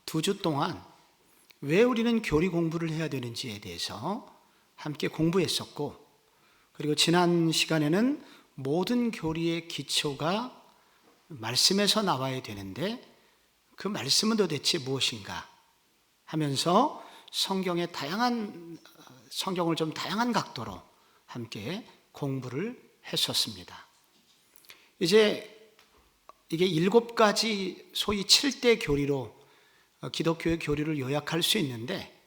두 주 동안 왜 우리는 교리 공부를 해야 되는지에 대해서 함께 공부했었고, 그리고 지난 시간에는 모든 교리의 기초가 말씀에서 나와야 되는데 그 말씀은 도대체 무엇인가 하면서 성경을 좀 다양한 각도로 함께 공부를 했었습니다. 이제 이게 7가지 소위 7대 교리로 기독교의 교리를 요약할 수 있는데,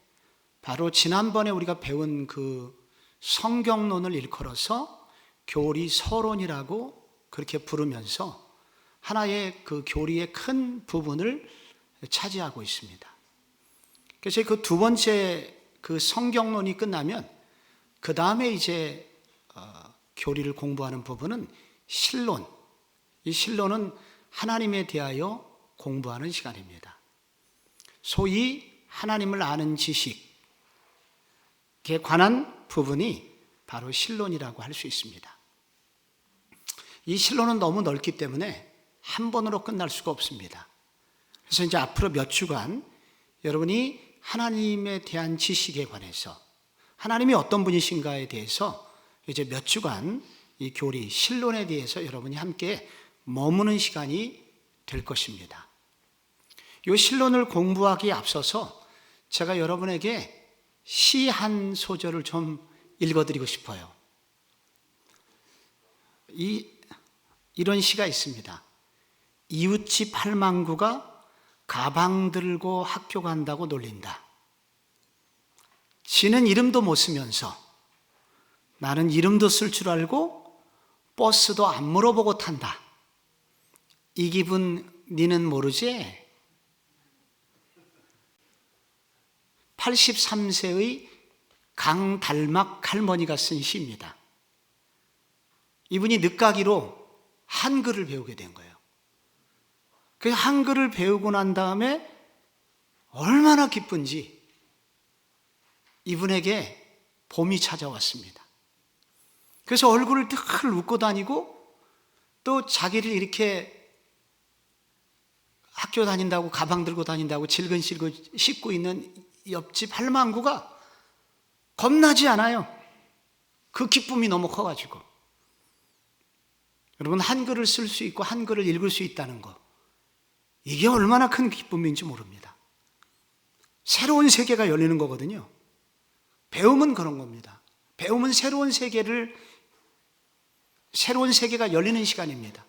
바로 지난번에 우리가 배운 그 성경론을 일컬어서 교리 서론이라고 그렇게 부르면서 하나의 그 교리의 큰 부분을 차지하고 있습니다. 그래서 그 두 번째 그 성경론이 끝나면 그 다음에 이제 교리를 공부하는 부분은 신론. 이 신론은 하나님에 대하여 공부하는 시간입니다. 소위 하나님을 아는 지식에 관한 부분이 바로 신론이라고 할 수 있습니다. 이 신론은 너무 넓기 때문에 한 번으로 끝날 수가 없습니다. 그래서 이제 앞으로 몇 주간 여러분이 하나님에 대한 지식에 관해서, 하나님이 어떤 분이신가에 대해서 이제 몇 주간 이 교리, 신론에 대해서 여러분이 함께 머무는 시간이 될 것입니다. 이 신론을 공부하기에 앞서서 제가 여러분에게 시 한 소절을 좀 읽어드리고 싶어요. 이런 시가 있습니다. 이웃집 할망구가 가방 들고 학교 간다고 놀린다. 지는 이름도 못 쓰면서 나는 이름도 쓸 줄 알고 버스도 안 물어보고 탄다. 이 기분 니는 모르지? 83세의 강달막 할머니가 쓴 시입니다. 이분이 늦가기로 한글을 배우게 된 거예요. 그 한글을 배우고 난 다음에 얼마나 기쁜지 이분에게 봄이 찾아왔습니다. 그래서 얼굴을 늘 웃고 다니고, 또 자기를 이렇게 학교 다닌다고 가방 들고 다닌다고 질근질근 씻고 있는 옆집 할망구가 겁나지 않아요. 그 기쁨이 너무 커가지고. 여러분, 한글을 쓸 수 있고 한글을 읽을 수 있다는 거, 이게 얼마나 큰 기쁨인지 모릅니다. 새로운 세계가 열리는 거거든요. 배움은 그런 겁니다. 배움은 새로운 세계가 열리는 시간입니다.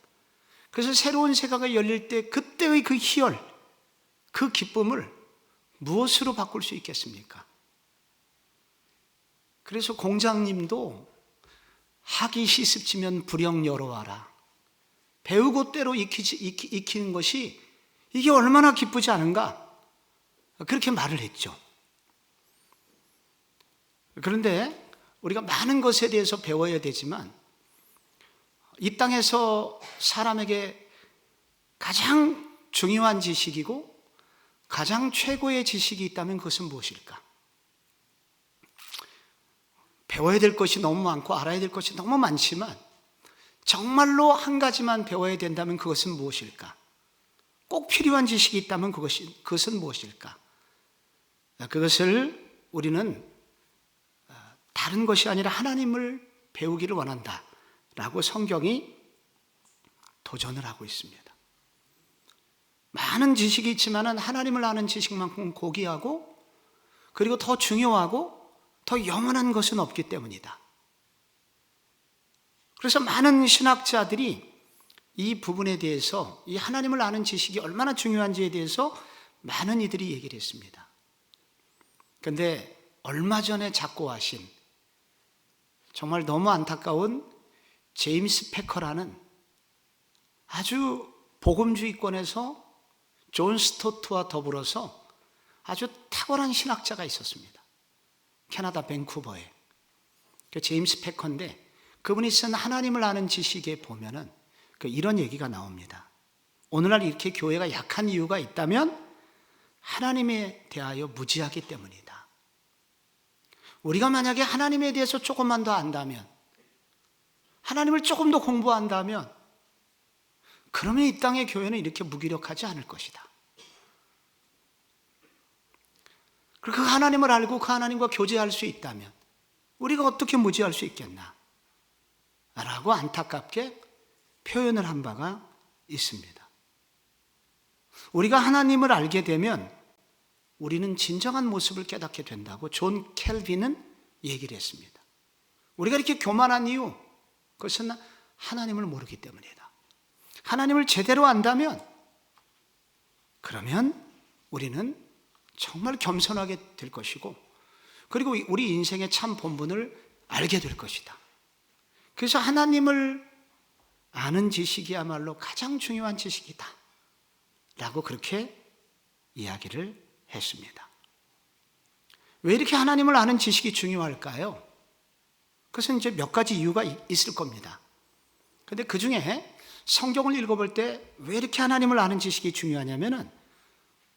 그래서 새로운 세계가 열릴 때 그때의 그 희열, 그 기쁨을 무엇으로 바꿀 수 있겠습니까? 그래서 공장님도 학이 시습지면 불영 여로와라. 배우고 때로 익히는 것이 이게 얼마나 기쁘지 않은가? 그렇게 말을 했죠. 그런데 우리가 많은 것에 대해서 배워야 되지만, 이 땅에서 사람에게 가장 중요한 지식이고 가장 최고의 지식이 있다면 그것은 무엇일까? 배워야 될 것이 너무 많고 알아야 될 것이 너무 많지만 정말로 한 가지만 배워야 된다면 그것은 무엇일까? 꼭 필요한 지식이 있다면 그것은 무엇일까? 그것을 우리는 다른 것이 아니라 하나님을 배우기를 원한다 라고 성경이 도전을 하고 있습니다. 많은 지식이 있지만 하나님을 아는 지식만큼 고귀하고, 그리고 더 중요하고 더 영원한 것은 없기 때문이다. 그래서 많은 신학자들이 이 부분에 대해서, 이 하나님을 아는 지식이 얼마나 중요한지에 대해서 많은 이들이 얘기를 했습니다. 그런데 얼마 전에 작고하신 정말 너무 안타까운 제임스 패커라는 아주 복음주의권에서 존 스토트와 더불어서 아주 탁월한 신학자가 있었습니다. 캐나다 밴쿠버에. 그 제임스 패커인데, 그분이 쓴 하나님을 아는 지식에 보면은 이런 얘기가 나옵니다. 오늘날 이렇게 교회가 약한 이유가 있다면 하나님에 대하여 무지하기 때문이다. 우리가 만약에 하나님에 대해서 조금만 더 안다면, 하나님을 조금 더 공부한다면, 그러면 이 땅의 교회는 이렇게 무기력하지 않을 것이다. 그리고 그 하나님을 알고 그 하나님과 교제할 수 있다면 우리가 어떻게 무지할 수 있겠나? 라고 안타깝게 표현을 한 바가 있습니다. 우리가 하나님을 알게 되면 우리는 진정한 모습을 깨닫게 된다고 존 켈빈은 얘기를 했습니다. 우리가 이렇게 교만한 이유, 그것은 하나님을 모르기 때문이다. 하나님을 제대로 안다면 그러면 우리는 정말 겸손하게 될 것이고, 그리고 우리 인생의 참 본분을 알게 될 것이다. 그래서 하나님을 아는 지식이야말로 가장 중요한 지식이다 라고 그렇게 이야기를 했습니다. 왜 이렇게 하나님을 아는 지식이 중요할까요? 그것은 이제 몇 가지 이유가 있을 겁니다. 그런데 그 중에 성경을 읽어볼 때 왜 이렇게 하나님을 아는 지식이 중요하냐면은,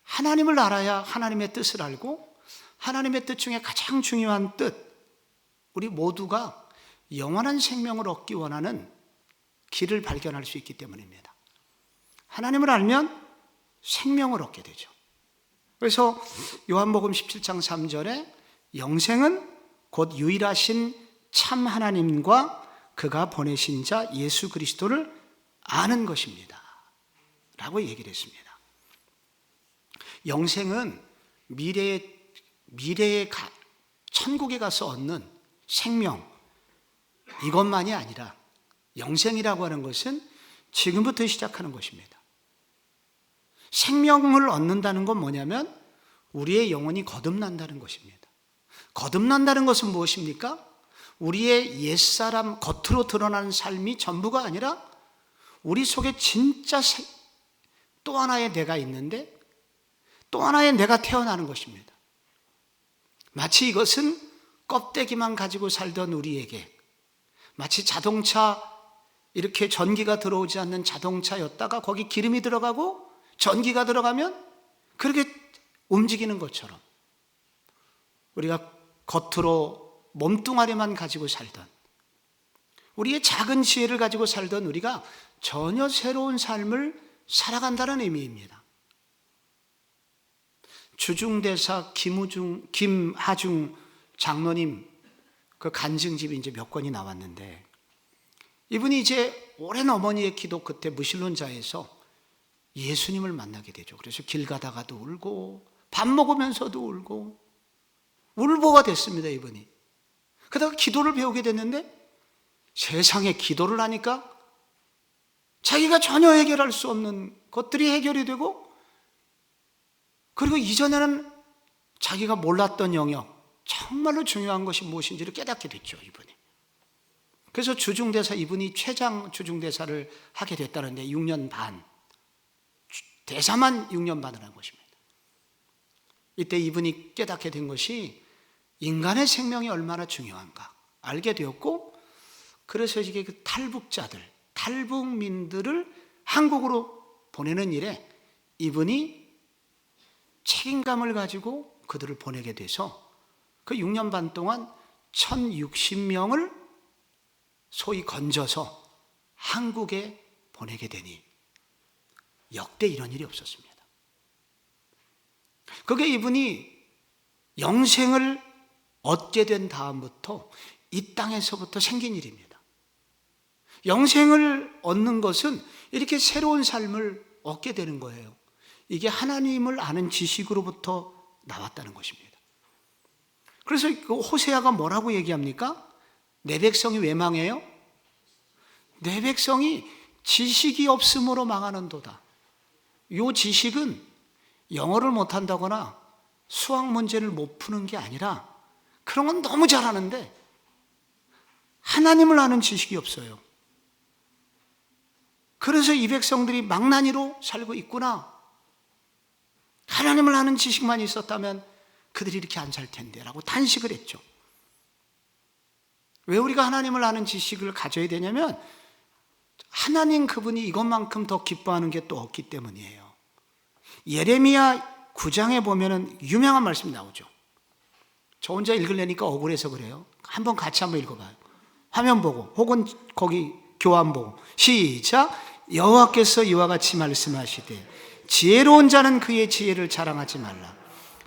하나님을 알아야 하나님의 뜻을 알고, 하나님의 뜻 중에 가장 중요한 뜻, 우리 모두가 영원한 생명을 얻기 원하는 길을 발견할 수 있기 때문입니다. 하나님을 알면 생명을 얻게 되죠. 그래서 요한복음 17장 3절에 영생은 곧 유일하신 참 하나님과 그가 보내신 자 예수 그리스도를 아는 것입니다 라고 얘기를 했습니다. 영생은 미래의 천국에 가서 얻는 생명, 이것만이 아니라 영생이라고 하는 것은 지금부터 시작하는 것입니다. 생명을 얻는다는 건 뭐냐면 우리의 영혼이 거듭난다는 것입니다. 거듭난다는 것은 무엇입니까? 우리의 옛사람, 겉으로 드러나는 삶이 전부가 아니라 우리 속에 진짜 또 하나의 내가 있는데 또 하나의 내가 태어나는 것입니다. 마치 이것은 껍데기만 가지고 살던 우리에게, 마치 자동차, 이렇게 전기가 들어오지 않는 자동차였다가 거기 기름이 들어가고 전기가 들어가면 그렇게 움직이는 것처럼 우리가 겉으로 몸뚱아리만 가지고 살던, 우리의 작은 지혜를 가지고 살던 우리가 전혀 새로운 삶을 살아간다는 의미입니다. 주중대사 김하중 장로님 그 간증집이 이제 몇 권이 나왔는데, 이분이 이제 오랜 어머니의 기도 끝에 무신론자에서 예수님을 만나게 되죠. 그래서 길 가다가도 울고 밥 먹으면서도 울고 울보가 됐습니다, 이분이. 그러다가 기도를 배우게 됐는데 세상에 기도를 하니까 자기가 전혀 해결할 수 없는 것들이 해결이 되고, 그리고 이전에는 자기가 몰랐던 영역, 정말로 중요한 것이 무엇인지를 깨닫게 됐죠, 이분이. 그래서 주중대사, 이분이 최장 주중대사를 하게 됐다는데 6년 반, 대사만 6년 반을 한 것입니다. 이때 이분이 깨닫게 된 것이 인간의 생명이 얼마나 중요한가 알게 되었고, 그래서 이게 그 탈북자들, 탈북민들을 한국으로 보내는 일에 이분이 책임감을 가지고 그들을 보내게 돼서 그 6년 반 동안 1060명을 소위 건져서 한국에 보내게 되니 역대 이런 일이 없었습니다. 그게 이분이 영생을 얻게 된 다음부터 이 땅에서부터 생긴 일입니다. 영생을 얻는 것은 이렇게 새로운 삶을 얻게 되는 거예요. 이게 하나님을 아는 지식으로부터 나왔다는 것입니다. 그래서 그 호세아가 뭐라고 얘기합니까? 내 백성이 왜 망해요? 내 백성이 지식이 없음으로 망하는도다. 이 지식은 영어를 못한다거나 수학 문제를 못 푸는 게 아니라, 그런 건 너무 잘하는데 하나님을 아는 지식이 없어요. 그래서 이 백성들이 망나니로 살고 있구나. 하나님을 아는 지식만 있었다면 그들이 이렇게 안 살 텐데 라고 탄식을 했죠. 왜 우리가 하나님을 아는 지식을 가져야 되냐면, 하나님 그분이 이것만큼 더 기뻐하는 게 또 없기 때문이에요. 예레미야 9장에 보면은 유명한 말씀이 나오죠. 저 혼자 읽으려니까 억울해서 그래요. 한번 같이 한번 읽어봐요. 화면 보고 혹은 거기 교환 보고 시작. 여호와께서 이와 같이 말씀하시되 지혜로운 자는 그의 지혜를 자랑하지 말라.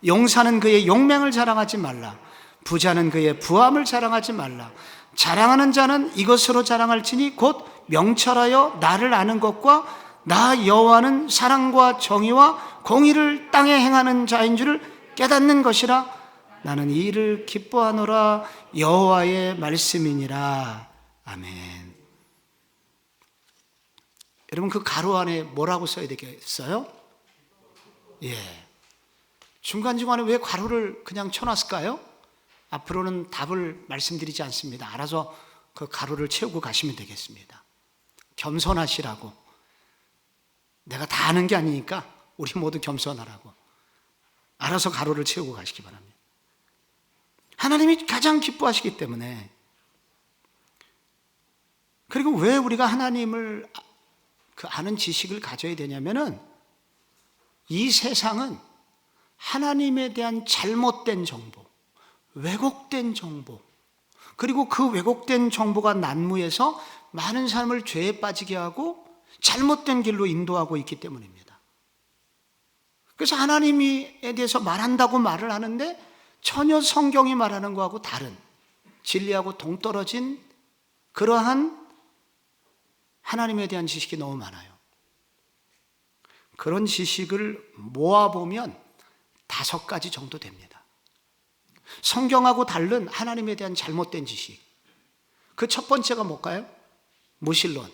용사는 그의 용맹을 자랑하지 말라. 부자는 그의 부함을 자랑하지 말라. 자랑하는 자는 이것으로 자랑할지니 곧 명철하여 나를 아는 것과 나 여호와는 사랑과 정의와 공의를 땅에 행하는 자인 줄을 깨닫는 것이라. 나는 이 일을 기뻐하노라. 여호와의 말씀이니라. 아멘. 여러분, 그 가로 안에 뭐라고 써야 되겠어요? 예. 중간중간에 왜 가로를 그냥 쳐놨을까요? 앞으로는 답을 말씀드리지 않습니다. 알아서 그 가로를 채우고 가시면 되겠습니다. 겸손하시라고. 내가 다 아는 게 아니니까 우리 모두 겸손하라고. 알아서 가로를 채우고 가시기 바랍니다. 하나님이 가장 기뻐하시기 때문에. 그리고 왜 우리가 하나님을 그 아는 지식을 가져야 되냐면은 이 세상은 하나님에 대한 잘못된 정보, 왜곡된 정보, 그리고 그 왜곡된 정보가 난무해서 많은 사람을 죄에 빠지게 하고 잘못된 길로 인도하고 있기 때문입니다. 그래서 하나님에 대해서 말한다고 말을 하는데 전혀 성경이 말하는 것하고 다른, 진리하고 동떨어진 그러한 하나님에 대한 지식이 너무 많아요. 그런 지식을 모아보면 5가지 정도 됩니다. 성경하고 다른 하나님에 대한 잘못된 지식. 그 첫 번째가 뭘까요? 무신론.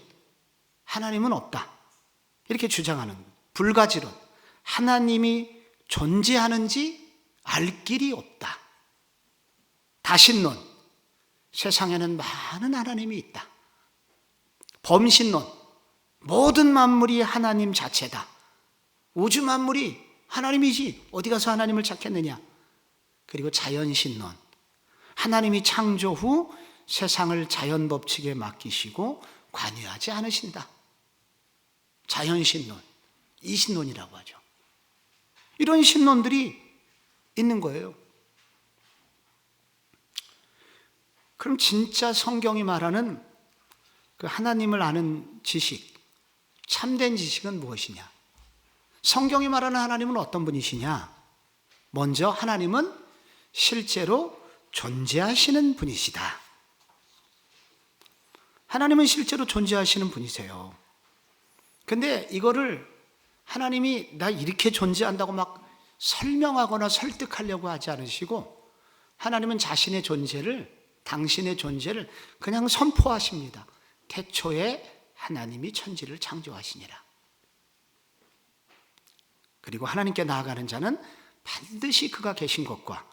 하나님은 없다. 이렇게 주장하는 불가지론. 하나님이 존재하는지 알 길이 없다. 다신론. 세상에는 많은 하나님이 있다. 범신론. 모든 만물이 하나님 자체다. 우주 만물이 하나님이지 어디 가서 하나님을 찾겠느냐. 그리고 자연신론. 하나님이 창조 후 세상을 자연 법칙에 맡기시고 관여하지 않으신다. 자연신론, 이신론이라고 하죠. 이런 신론들이 있는 거예요. 그럼 진짜 성경이 말하는 그 하나님을 아는 지식, 참된 지식은 무엇이냐? 성경이 말하는 하나님은 어떤 분이시냐? 먼저 하나님은 실제로 존재하시는 분이시다. 하나님은 실제로 존재하시는 분이세요. 근데 이거를 하나님이 나 이렇게 존재한다고 막 설명하거나 설득하려고 하지 않으시고 하나님은 자신의 존재를, 당신의 존재를 그냥 선포하십니다. 태초에 하나님이 천지를 창조하시니라. 그리고 하나님께 나아가는 자는 반드시 그가 계신 것과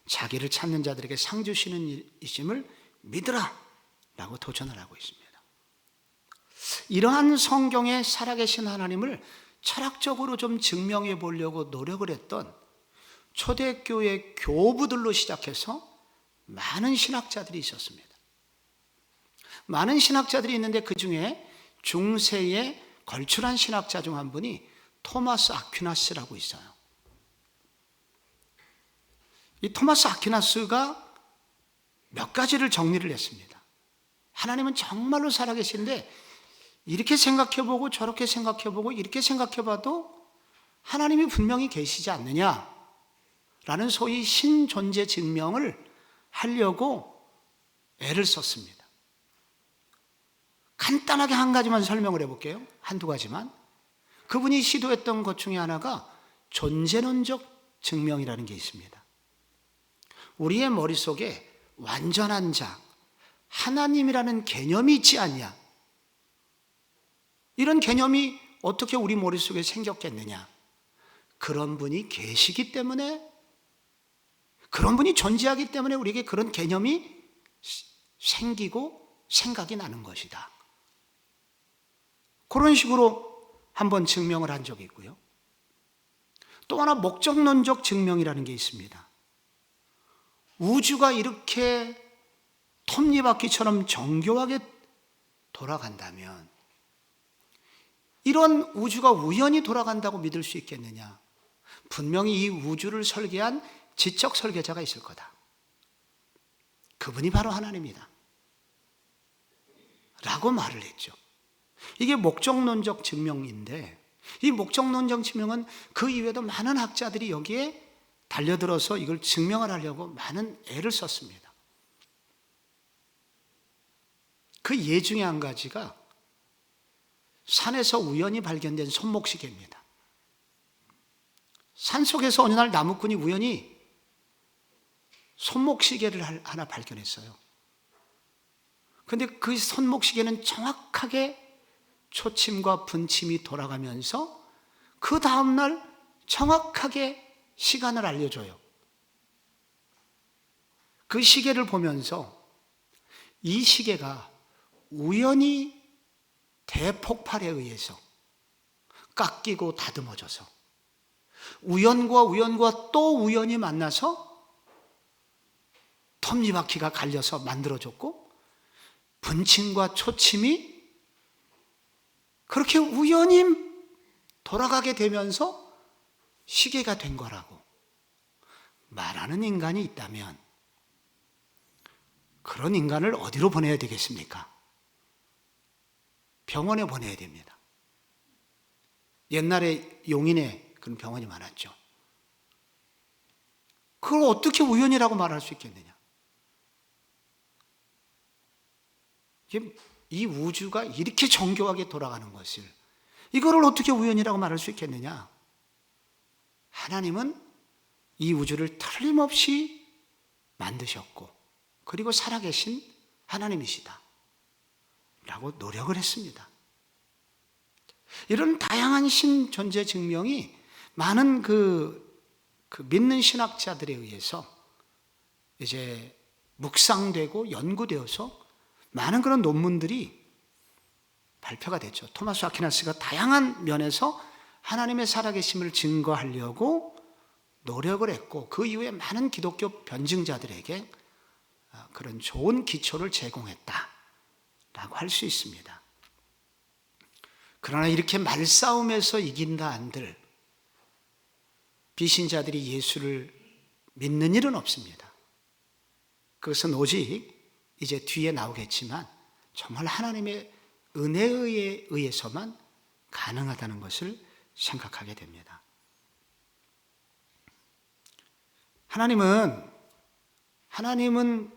자기를 찾는 자들에게 상 주시는 이심을 믿으라 라고 도전을 하고 있습니다. 이러한 성경에 살아계신 하나님을 철학적으로 좀 증명해 보려고 노력을 했던 초대교회 교부들로 시작해서 많은 신학자들이 있었습니다. 많은 신학자들이 있는데 그 중에 중세에 걸출한 신학자 중 한 분이 토마스 아퀴나스라고 있어요. 이 토마스 아퀴나스가 몇 가지를 정리를 했습니다. 하나님은 정말로 살아계신데 이렇게 생각해보고 저렇게 생각해보고 이렇게 생각해봐도 하나님이 분명히 계시지 않느냐라는 소위 신존재 증명을 하려고 애를 썼습니다. 간단하게 한 가지만 설명을 해볼게요. 한두 가지만. 그분이 시도했던 것 중에 하나가 존재론적 증명이라는 게 있습니다. 우리의 머릿속에 완전한 자, 하나님이라는 개념이 있지 않냐? 이런 개념이 어떻게 우리 머릿속에 생겼겠느냐? 그런 분이 계시기 때문에, 그런 분이 존재하기 때문에 우리에게 그런 개념이 생기고 생각이 나는 것이다. 그런 식으로 한번 증명을 한 적이 있고요. 또 하나 목적론적 증명이라는 게 있습니다. 우주가 이렇게 톱니바퀴처럼 정교하게 돌아간다면 이런 우주가 우연히 돌아간다고 믿을 수 있겠느냐? 분명히 이 우주를 설계한 지적 설계자가 있을 거다. 그분이 바로 하나님이다. 라고 말을 했죠. 이게 목적론적 증명인데 이 목적론적 증명은 그 이외에도 많은 학자들이 여기에 달려들어서 이걸 증명을 하려고 많은 애를 썼습니다. 그 예 중에 한 가지가 산에서 우연히 발견된 손목시계입니다. 산속에서 어느 날 나무꾼이 우연히 손목시계를 하나 발견했어요. 그런데 그 손목시계는 정확하게 초침과 분침이 돌아가면서 그 다음날 정확하게 시간을 알려줘요. 그 시계를 보면서 이 시계가 우연히 대폭발에 의해서 깎이고 다듬어져서 우연과 또 우연히 만나서 톱니바퀴가 갈려서 만들어졌고 분침과 초침이 그렇게 우연히 돌아가게 되면서 시계가 된 거라고 말하는 인간이 있다면 그런 인간을 어디로 보내야 되겠습니까? 병원에 보내야 됩니다. 옛날에 용인에 그런 병원이 많았죠. 그걸 어떻게 우연이라고 말할 수 있겠느냐? 이 우주가 이렇게 정교하게 돌아가는 것을 이거를 어떻게 우연이라고 말할 수 있겠느냐? 하나님은 이 우주를 틀림없이 만드셨고 그리고 살아계신 하나님이시다 라고 노력을 했습니다. 이런 다양한 신존재 증명이 많은 그 믿는 신학자들에 의해서 이제 묵상되고 연구되어서 많은 그런 논문들이 발표가 됐죠. 토마스 아퀴나스가 다양한 면에서 하나님의 살아계심을 증거하려고 노력을 했고 그 이후에 많은 기독교 변증자들에게 그런 좋은 기초를 제공했다라고 할 수 있습니다. 그러나 이렇게 말싸움에서 이긴다 한들 비신자들이 예수를 믿는 일은 없습니다. 그것은 오직 이제 뒤에 나오겠지만 정말 하나님의 은혜에 의해서만 가능하다는 것을 생각하게 됩니다. 하나님은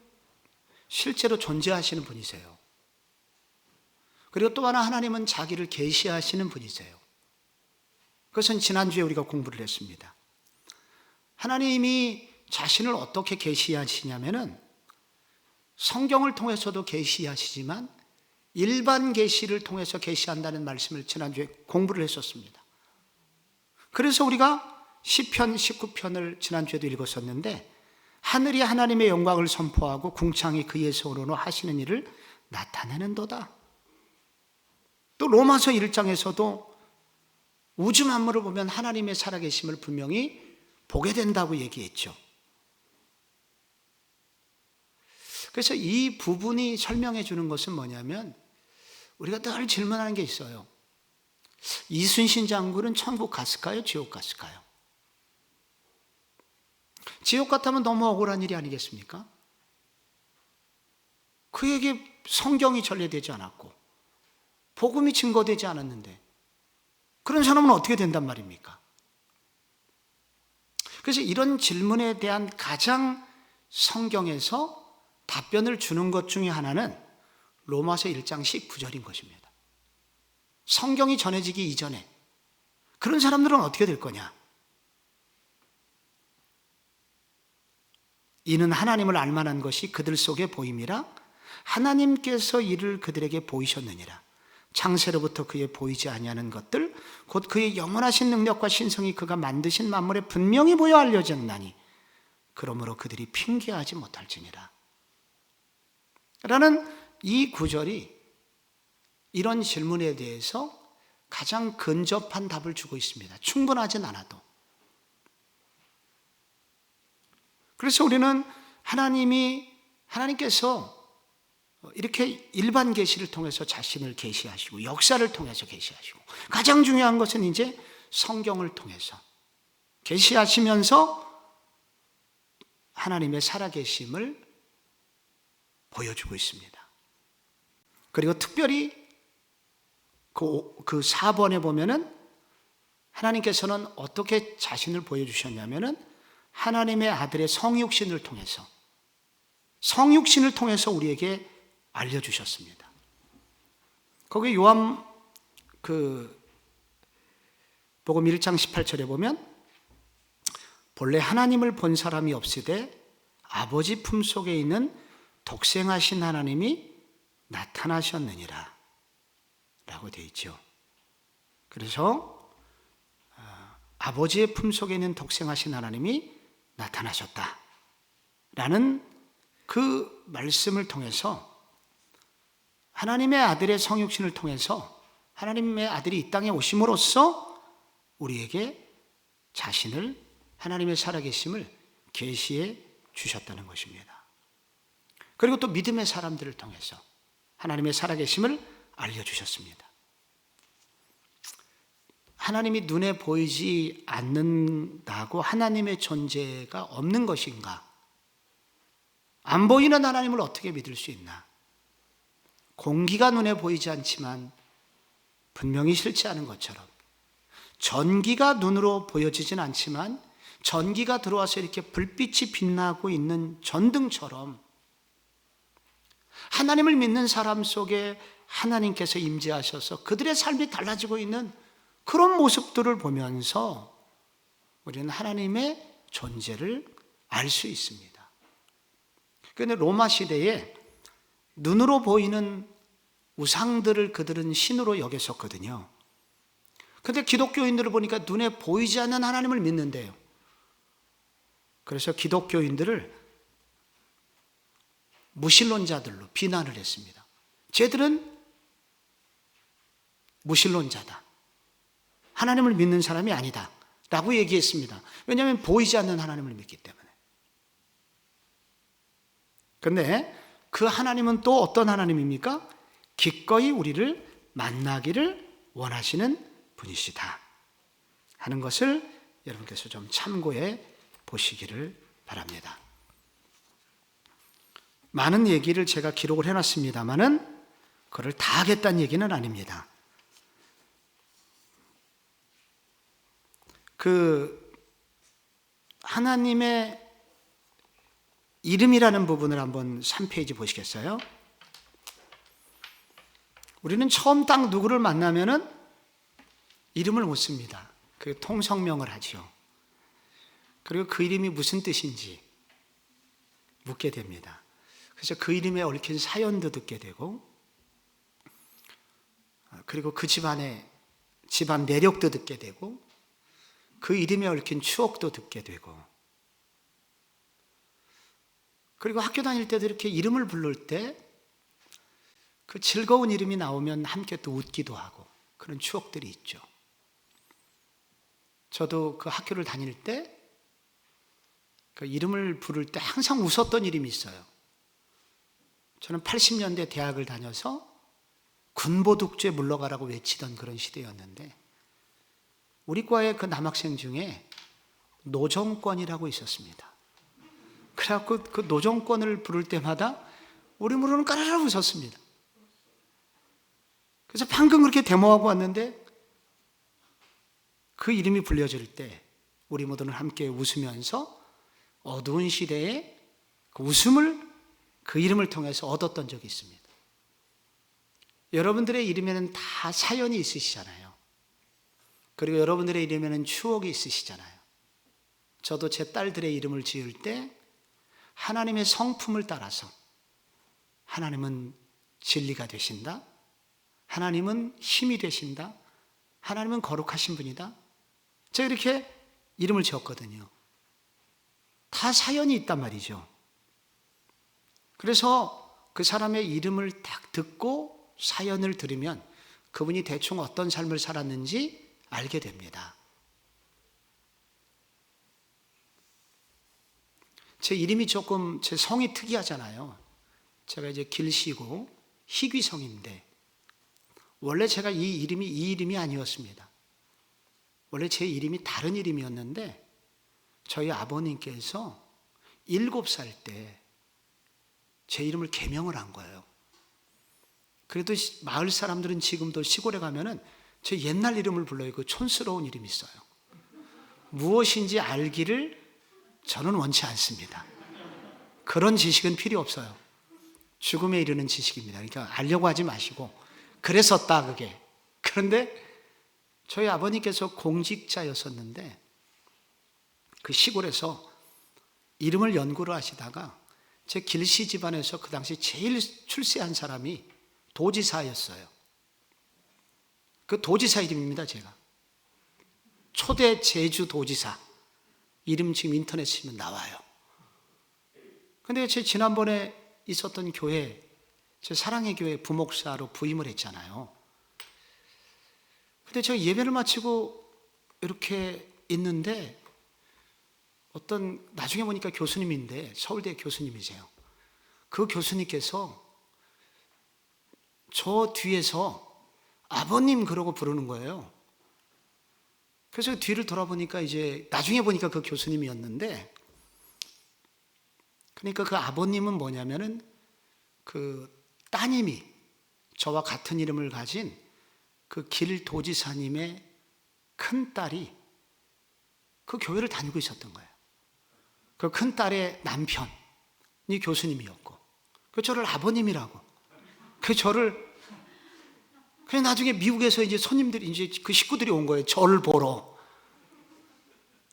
실제로 존재하시는 분이세요. 그리고 또 하나 하나님은 자기를 계시하시는 분이세요. 그것은 지난주에 우리가 공부를 했습니다. 하나님이 자신을 어떻게 계시하시냐면은 성경을 통해서도 계시하시지만 일반 계시를 통해서 계시한다는 말씀을 지난주에 공부를 했었습니다. 그래서 우리가 시편 19편을 지난주에도 읽었었는데 하늘이 하나님의 영광을 선포하고 궁창이 그의 손으로 하시는 일을 나타내는도다. 또 로마서 1장에서도 우주 만물을 보면 하나님의 살아계심을 분명히 보게 된다고 얘기했죠. 그래서 이 부분이 설명해 주는 것은 뭐냐면 우리가 늘 질문하는 게 있어요. 이순신 장군은 천국 갔을까요? 지옥 갔을까요? 지옥 같다면 너무 억울한 일이 아니겠습니까? 그에게 성경이 전례되지 않았고 복음이 증거되지 않았는데 그런 사람은 어떻게 된단 말입니까? 그래서 이런 질문에 대한 가장 성경에서 답변을 주는 것 중에 하나는 로마서 1장 19절인 것입니다. 성경이 전해지기 이전에 그런 사람들은 어떻게 될 거냐? 이는 하나님을 알만한 것이 그들 속에 보임이라 하나님께서 이를 그들에게 보이셨느니라. 창세로부터 그의 보이지 아니하는 것들 곧 그의 영원하신 능력과 신성이 그가 만드신 만물에 분명히 보여 알려졌나니 그러므로 그들이 핑계하지 못할지니라. 라는 이 구절이 이런 질문에 대해서 가장 근접한 답을 주고 있습니다. 충분하진 않아도. 그래서 우리는 하나님께서 이렇게 일반 계시를 통해서 자신을 계시하시고 역사를 통해서 계시하시고 가장 중요한 것은 이제 성경을 통해서 계시하시면서 하나님의 살아계심을 보여주고 있습니다. 그리고 특별히 그 4번에 보면은 하나님께서는 어떻게 자신을 보여주셨냐면은 하나님의 아들의 성육신을 통해서 우리에게 알려주셨습니다. 거기 요한 복음 1장 18절에 보면 본래 하나님을 본 사람이 없으되 아버지 품속에 있는 독생하신 하나님이 나타나셨느니라 라고 되어 있죠. 그래서 아버지의 품속에 있는 독생하신 하나님이 나타나셨다 라는 그 말씀을 통해서 하나님의 아들의 성육신을 통해서 하나님의 아들이 이 땅에 오심으로써 우리에게 자신을 하나님의 살아계심을 계시해 주셨다는 것입니다. 그리고 또 믿음의 사람들을 통해서 하나님의 살아계심을 알려주셨습니다. 하나님이 눈에 보이지 않는다고 하나님의 존재가 없는 것인가? 안 보이는 하나님을 어떻게 믿을 수 있나? 공기가 눈에 보이지 않지만 분명히 싫지 않은 것처럼, 전기가 눈으로 보여지진 않지만 전기가 들어와서 이렇게 불빛이 빛나고 있는 전등처럼 하나님을 믿는 사람 속에 하나님께서 임재하셔서 그들의 삶이 달라지고 있는 그런 모습들을 보면서 우리는 하나님의 존재를 알 수 있습니다. 그런데 로마 시대에 눈으로 보이는 우상들을 그들은 신으로 여겼었거든요. 그런데 기독교인들을 보니까 눈에 보이지 않는 하나님을 믿는데요. 그래서 기독교인들을 무신론자들로 비난을 했습니다. 쟤들은 무신론자다, 하나님을 믿는 사람이 아니다 라고 얘기했습니다. 왜냐하면 보이지 않는 하나님을 믿기 때문에. 그런데 그 하나님은 또 어떤 하나님입니까? 기꺼이 우리를 만나기를 원하시는 분이시다 하는 것을 여러분께서 좀 참고해 보시기를 바랍니다. 많은 얘기를 제가 기록을 해놨습니다만은 그걸 다 하겠다는 얘기는 아닙니다. 하나님의 이름이라는 부분을 한번 3페이지 보시겠어요? 우리는 처음 딱 누구를 만나면은 이름을 묻습니다. 그 통성명을 하죠. 그리고 그 이름이 무슨 뜻인지 묻게 됩니다. 그래서 그 이름에 얽힌 사연도 듣게 되고, 그리고 그 집안 내력도 듣게 되고, 그 이름에 얽힌 추억도 듣게 되고, 그리고 학교 다닐 때도 이렇게 이름을 부를 때 그 즐거운 이름이 나오면 함께 또 웃기도 하고 그런 추억들이 있죠. 저도 그 학교를 다닐 때 그 이름을 부를 때 항상 웃었던 이름이 있어요. 저는 80년대 대학을 다녀서 군보독주에 물러가라고 외치던 그런 시대였는데, 우리 과의 그 남학생 중에 노정권이라고 있었습니다. 그래갖고 그 노정권을 부를 때마다 우리 무릎은 까르르 웃었습니다. 그래서 방금 그렇게 데모하고 왔는데 그 이름이 불려질 때 우리 모두는 함께 웃으면서 어두운 시대에 그 웃음을 그 이름을 통해서 얻었던 적이 있습니다. 여러분들의 이름에는 다 사연이 있으시잖아요. 그리고 여러분들의 이름에는 추억이 있으시잖아요. 저도 제 딸들의 이름을 지을 때 하나님의 성품을 따라서 하나님은 진리가 되신다, 하나님은 힘이 되신다, 하나님은 거룩하신 분이다, 제가 이렇게 이름을 지었거든요. 다 사연이 있단 말이죠. 그래서 그 사람의 이름을 딱 듣고 사연을 들으면 그분이 대충 어떤 삶을 살았는지 알게 됩니다. 제 이름이 조금, 제 성이 특이하잖아요. 제가 이제 길씨고 희귀성인데, 원래 제가 이 이름이 아니었습니다. 원래 제 이름이 다른 이름이었는데 저희 아버님께서 7살 때 제 이름을 개명을 한 거예요. 그래도 마을 사람들은 지금도 시골에 가면은 제 옛날 이름을 불러요. 그 촌스러운 이름이 있어요. 무엇인지 알기를 저는 원치 않습니다. 그런 지식은 필요 없어요. 죽음에 이르는 지식입니다. 그러니까 알려고 하지 마시고 그랬었다 그게. 그런데 저희 아버님께서 공직자였었는데 그 시골에서 이름을 연구를 하시다가 제 길씨 집안에서 그 당시 제일 출세한 사람이 도지사였어요. 그 도지사 이름입니다, 제가. 초대 제주 도지사. 이름 지금 인터넷 치면 나와요. 근데 제 지난번에 있었던 교회, 제 사랑의 교회 부목사로 부임을 했잖아요. 근데 제가 예배를 마치고 이렇게 있는데 어떤 나중에 보니까 교수님인데 서울대 교수님이세요. 그 교수님께서 저 뒤에서 아버님 그러고 부르는 거예요. 그래서 뒤를 돌아보니까 이제 나중에 보니까 그 교수님이었는데 그러니까 그 아버님은 뭐냐면은 그 따님이 저와 같은 이름을 가진 그 길도지사님의 큰 딸이 그 교회를 다니고 있었던 거예요. 그 큰 딸의 남편이 교수님이었고, 그 저를 아버님이라고, 그 저를 그냥 나중에 미국에서 이제 손님들이 이제 그 식구들이 온 거예요. 저를 보러.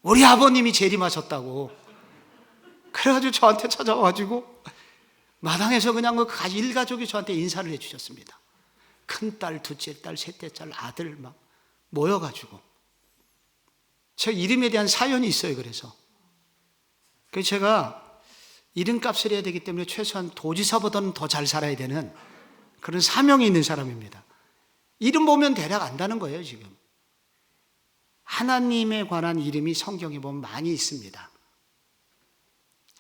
우리 아버님이 재림하셨다고. 그래가지고 저한테 찾아와가지고 마당에서 그냥 그 일가족이 저한테 인사를 해주셨습니다. 큰딸, 둘째 딸, 셋째 딸, 아들 막 모여가지고. 제 이름에 대한 사연이 있어요. 그래서 제가 이름값을 해야 되기 때문에 최소한 도지사보다는 더 잘 살아야 되는 그런 사명이 있는 사람입니다. 이름 보면 대략 안다는 거예요. 지금 하나님에 관한 이름이 성경에 보면 많이 있습니다.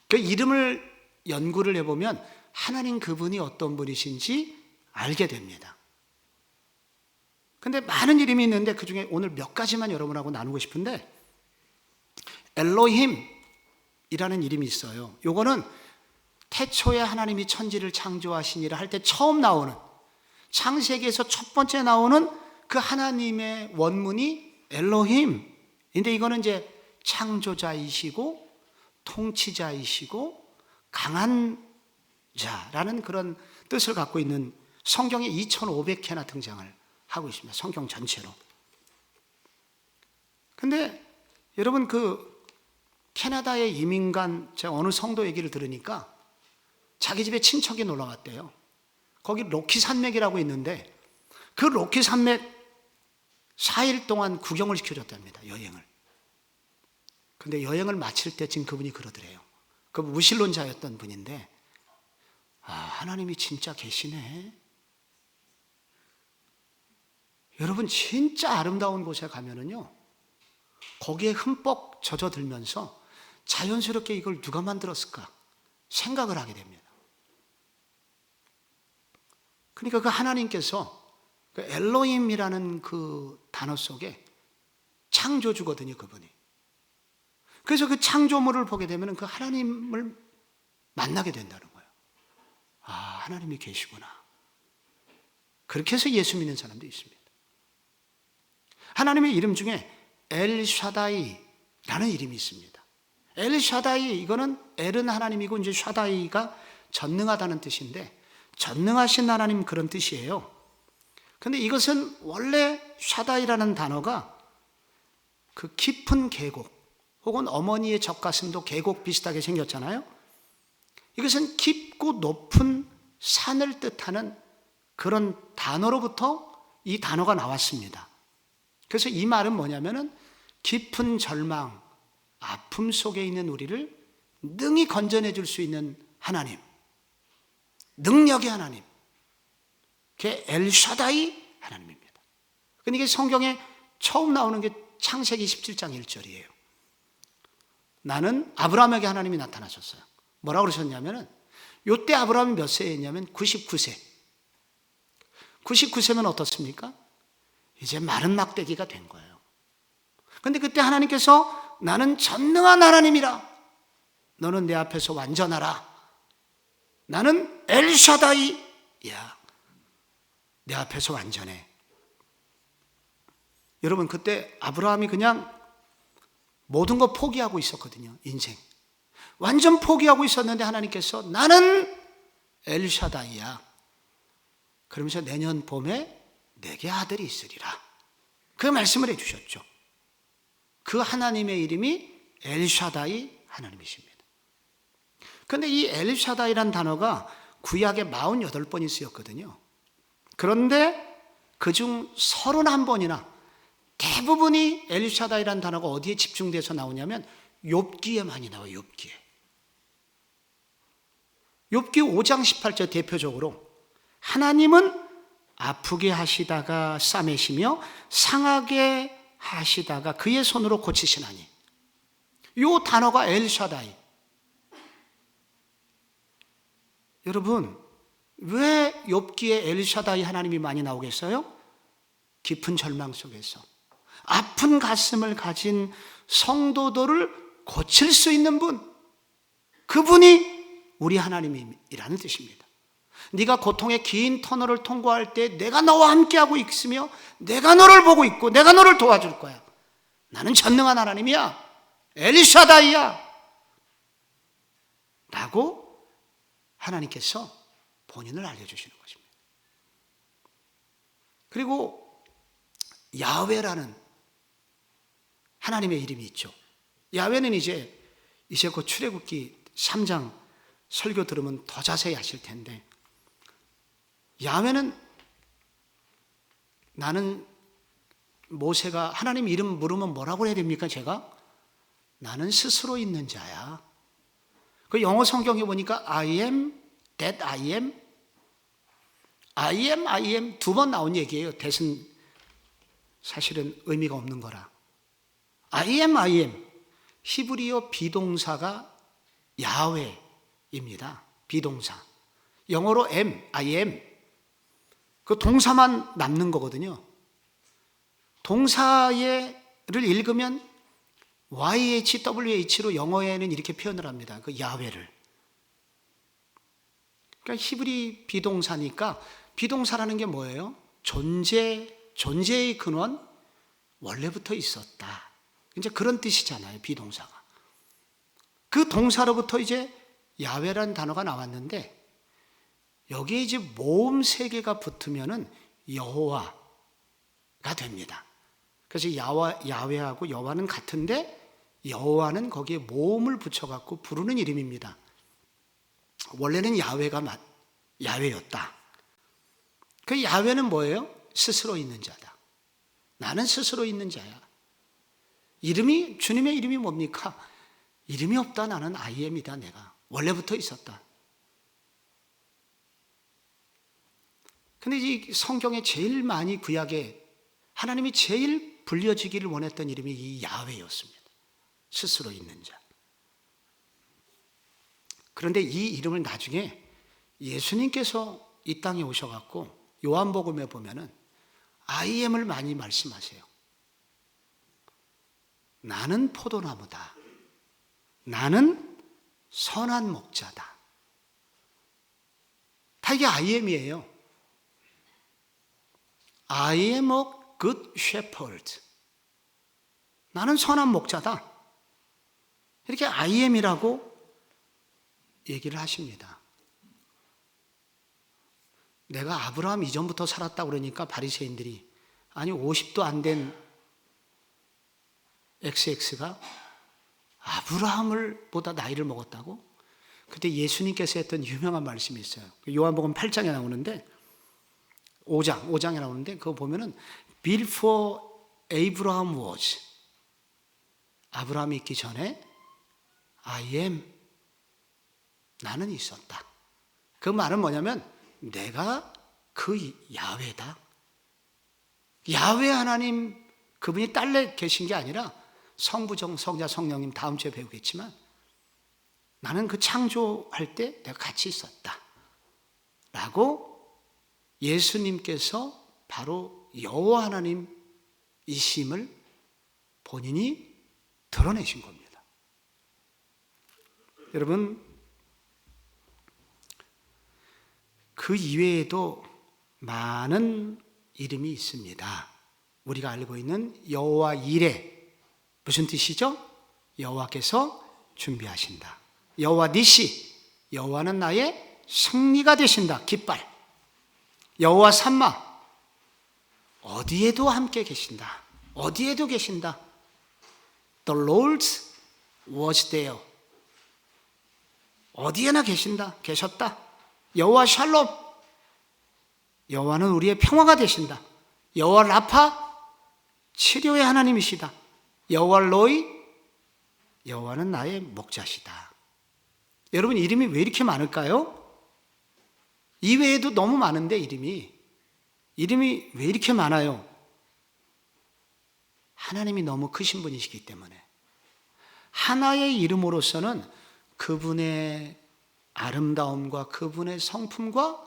그 이름을 연구를 해보면 하나님 그분이 어떤 분이신지 알게 됩니다. 근데 많은 이름이 있는데 그 중에 오늘 몇 가지만 여러분하고 나누고 싶은데, 엘로힘 이라는 이름이 있어요. 요거는 태초에 하나님이 천지를 창조하시니라 할 때 처음 나오는, 창세기에서 첫 번째 나오는 그 하나님의 원문이 엘로힘인데, 이거는 이제 창조자이시고 통치자이시고 강한 자라는 그런 뜻을 갖고 있는, 성경에 2500회나 등장을 하고 있습니다. 성경 전체로. 근데 여러분 그 캐나다의 이민간, 제가 어느 성도 얘기를 들으니까 자기 집에 친척이 놀러 왔대요. 거기 로키 산맥이라고 있는데 그 로키 산맥 4일 동안 구경을 시켜줬답니다. 여행을. 근데 여행을 마칠 때쯤 그분이 그러더래요. 그 무신론자였던 분인데, 아, 하나님이 진짜 계시네. 여러분 진짜 아름다운 곳에 가면은요, 거기에 흠뻑 젖어들면서 자연스럽게 이걸 누가 만들었을까 생각을 하게 됩니다. 그러니까 그 하나님께서 그 엘로힘이라는 그 단어 속에 창조주거든요, 그분이. 그래서 그 창조물을 보게 되면 그 하나님을 만나게 된다는 거예요. 아, 하나님이 계시구나. 그렇게 해서 예수 믿는 사람도 있습니다. 하나님의 이름 중에 엘샤다이라는 이름이 있습니다. 엘샤다이, 이거는 엘은 하나님이고 이제 샤다이가 전능하다는 뜻인데, 전능하신 하나님 그런 뜻이에요. 근데 이것은 원래 샤다이라는 단어가 그 깊은 계곡, 혹은 어머니의 젖가슴도 계곡 비슷하게 생겼잖아요. 이것은 깊고 높은 산을 뜻하는 그런 단어로부터 이 단어가 나왔습니다. 그래서 이 말은 뭐냐면은 깊은 절망, 아픔 속에 있는 우리를 능히 건져내 줄 수 있는 하나님, 능력의 하나님, 그게 엘샤다이 하나님입니다. 근데 이게 성경에 처음 나오는 게 창세기 17장 1절이에요. 나는 아브라함에게 하나님이 나타나셨어요. 뭐라고 그러셨냐면은, 요때 아브라함이 몇 세였냐면 99세. 99세면 어떻습니까? 이제 마른 막대기가 된 거예요. 근데 그때 하나님께서 나는 전능한 하나님이라, 너는 내 앞에서 완전하라, 나는 엘샤다이야, 내 앞에서 완전해. 여러분 그때 아브라함이 그냥 모든 거 포기하고 있었거든요. 인생 완전 포기하고 있었는데 하나님께서 나는 엘샤다이야. 그러면서 내년 봄에 내게 아들이 있으리라. 그 말씀을 해주셨죠. 그 하나님의 이름이 엘샤다이 하나님이십니다. 그런데 이 엘샤다이란 단어가 구약에 48번이 쓰였거든요. 그런데 그중 31번이나 대부분이 엘샤다이란 단어가 어디에 집중돼서 나오냐면 욥기에 많이 나와요. 욥기에. 욥기 5장 18절 대표적으로 하나님은 아프게 하시다가 싸매시며 상하게 하시다가 그의 손으로 고치시나니, 이 단어가 엘샤다이. 여러분, 왜 욥기에 엘샤다이 하나님이 많이 나오겠어요? 깊은 절망 속에서 아픈 가슴을 가진 성도들을 고칠 수 있는 분, 그분이 우리 하나님이라는 뜻입니다. 네가 고통의 긴 터널을 통과할 때 내가 너와 함께하고 있으며 내가 너를 보고 있고 내가 너를 도와줄 거야. 나는 전능한 하나님이야. 엘샤다이야. 라고 하나님께서 본인을 알려주시는 것입니다. 그리고 야훼라는 하나님의 이름이 있죠. 야훼는 이제 곧 출애굽기 3장 설교 들으면 더 자세히 하실 텐데, 야훼는 나는 모세가 하나님 이름 물으면 뭐라고 해야 됩니까? 제가 나는 스스로 있는 자야. 그 영어 성경에 보니까 I am that I am, I am 두 번 나온 얘기예요. that은 사실은 의미가 없는 거라. I am 히브리어 비동사가 야훼입니다. 비동사. 영어로 I am. 그 동사만 남는 거거든요. 동사를 읽으면 YHWH로 영어에는 이렇게 표현을 합니다. 그 야훼를. 그러니까 히브리 비동사니까, 비동사라는 게 뭐예요? 존재의 근원, 원래부터 있었다. 이제 그런 뜻이잖아요, 비동사가. 그 동사로부터 이제 야훼라는 단어가 나왔는데, 여기에 이제 모음 세 개가 붙으면은 여호와가 됩니다. 그래서 야훼하고 여호와는 같은데 여호와는 거기에 모음을 붙여갖고 부르는 이름입니다. 원래는 야훼였다. 그 야훼는 뭐예요? 스스로 있는 자다. 나는 스스로 있는 자야. 주님의 이름이 뭡니까? 이름이 없다. 나는 I am이다. 내가 원래부터 있었다. 근데 이 성경에 제일 많이 구약에 하나님이 제일 불려지기를 원했던 이름이 이 야훼였습니다. 스스로 있는 자. 그런데 이 이름을 나중에 예수님께서 이 땅에 오셔갖고 요한복음에 보면은 I am을 많이 말씀하세요. 나는 포도나무다. 나는 선한 목자다. 다 이게 I am이에요. I am a good shepherd. 나는 선한 목자다. 이렇게 I am이라고 얘기를 하십니다. 내가 아브라함 이전부터 살았다 그러니까 바리새인들이, 아니 50도 안 된 XX가 아브라함을 보다 나이를 먹었다고? 그때 예수님께서 했던 유명한 말씀이 있어요. 요한복음 8장에 나오는데 5장에 나오는데 그거 보면은 Before Abraham was, 아브라함이 있기 전에 I am, 나는 있었다. 그 말은 뭐냐면 내가 그 야훼다. 야훼 하나님, 그분이 딸려 계신 게 아니라 성부정, 성자, 성령님 다음 주에 배우겠지만 나는 그 창조할 때 내가 같이 있었다 라고 예수님께서 바로 여호와 하나님이심을 본인이 드러내신 겁니다. 여러분, 그 이외에도 많은 이름이 있습니다. 우리가 알고 있는 여호와 이레, 무슨 뜻이죠? 여호와께서 준비하신다. 여호와 니시, 여호와는 나의 승리가 되신다. 깃발. 여호와 삼마, 어디에도 함께 계신다. 어디에도 계신다. The Lord was there. 어디에나 계셨다. 여호와 샬롬, 여호와는 우리의 평화가 되신다. 여호와 라파, 치료의 하나님이시다. 여호와 로이, 여호와는 나의 목자시다. 여러분, 이름이 왜 이렇게 많을까요? 이외에도 너무 많은데 이름이 왜 이렇게 많아요? 하나님이 너무 크신 분이시기 때문에. 하나의 이름으로서는 그분의 아름다움과 그분의 성품과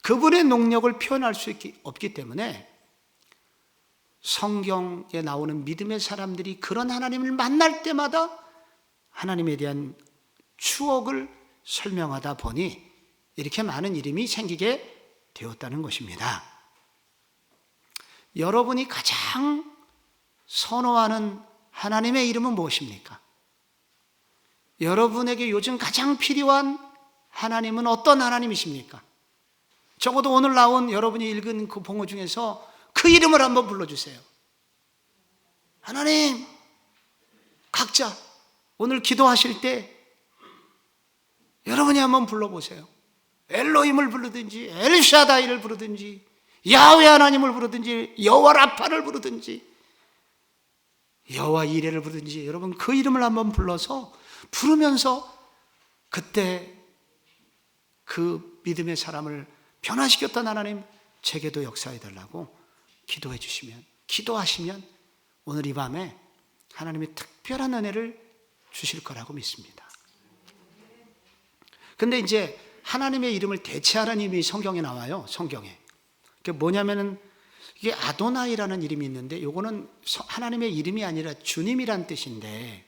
그분의 능력을 표현할 수 없기 때문에 성경에 나오는 믿음의 사람들이 그런 하나님을 만날 때마다 하나님에 대한 추억을 설명하다 보니 이렇게 많은 이름이 생기게 되었다는 것입니다. 여러분이 가장 선호하는 하나님의 이름은 무엇입니까? 여러분에게 요즘 가장 필요한 하나님은 어떤 하나님이십니까? 적어도 오늘 나온 여러분이 읽은 그 봉어 중에서 그 이름을 한번 불러주세요. 하나님, 각자 오늘 기도하실 때 여러분이 한번 불러보세요. 엘로힘을 부르든지 엘샤다이를 부르든지 야훼 하나님을 부르든지 여호와 라파를 부르든지 여호와 이레를 부르든지 여러분 그 이름을 한번 불러서 부르면서 그때 그 믿음의 사람을 변화시켰던 하나님 제게도 역사해달라고 기도해 주시면, 기도하시면 오늘 이 밤에 하나님의 특별한 은혜를 주실 거라고 믿습니다. 근데 이제 하나님의 이름을 대체하는 이름이 성경에 나와요. 성경에. 그게 뭐냐면은 이게 아도나이라는 이름이 있는데 이거는 하나님의 이름이 아니라 주님이란 뜻인데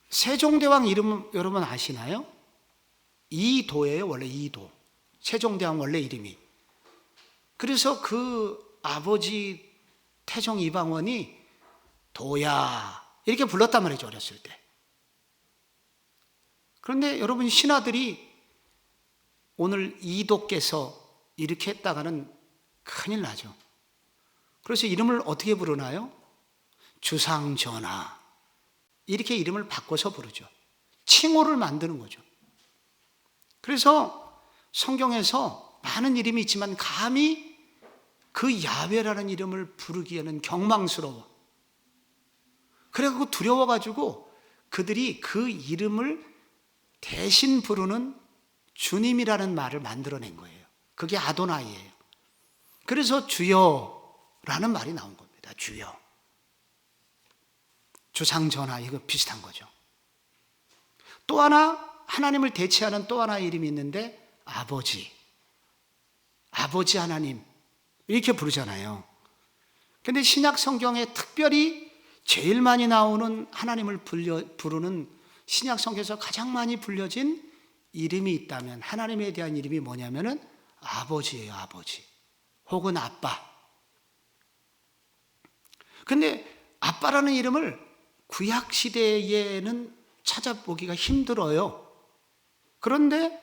세종대왕 이름 여러분 아시나요? 이도예요. 원래 이도. 세종대왕 원래 이름이. 그래서 그 아버지 태종 이방원이 도야 이렇게 불렀단 말이죠. 어렸을 때. 그런데 여러분 신하들이 오늘 이도께서 이렇게 했다가는 큰일 나죠. 그래서 이름을 어떻게 부르나요? 주상전하 이렇게 이름을 바꿔서 부르죠. 칭호를 만드는 거죠. 그래서 성경에서 많은 이름이 있지만 감히 그 야훼라는 이름을 부르기에는 경망스러워. 그래서 두려워가지고 그들이 그 이름을 대신 부르는 주님이라는 말을 만들어낸 거예요. 그게 아도나이예요. 그래서 주여라는 말이 나온 겁니다. 주여. 주상전하 이거 비슷한 거죠. 또 하나 하나님을 대체하는 또 하나의 이름이 있는데 아버지. 아버지 하나님 이렇게 부르잖아요. 그런데 신약 성경에 특별히 제일 많이 나오는 하나님을 부르는 신약 성경에서 가장 많이 불려진 이름이 있다면 하나님에 대한 이름이 뭐냐면은 아버지예요. 아버지 혹은 아빠. 근데 아빠라는 이름을 구약 시대에는 찾아보기가 힘들어요. 그런데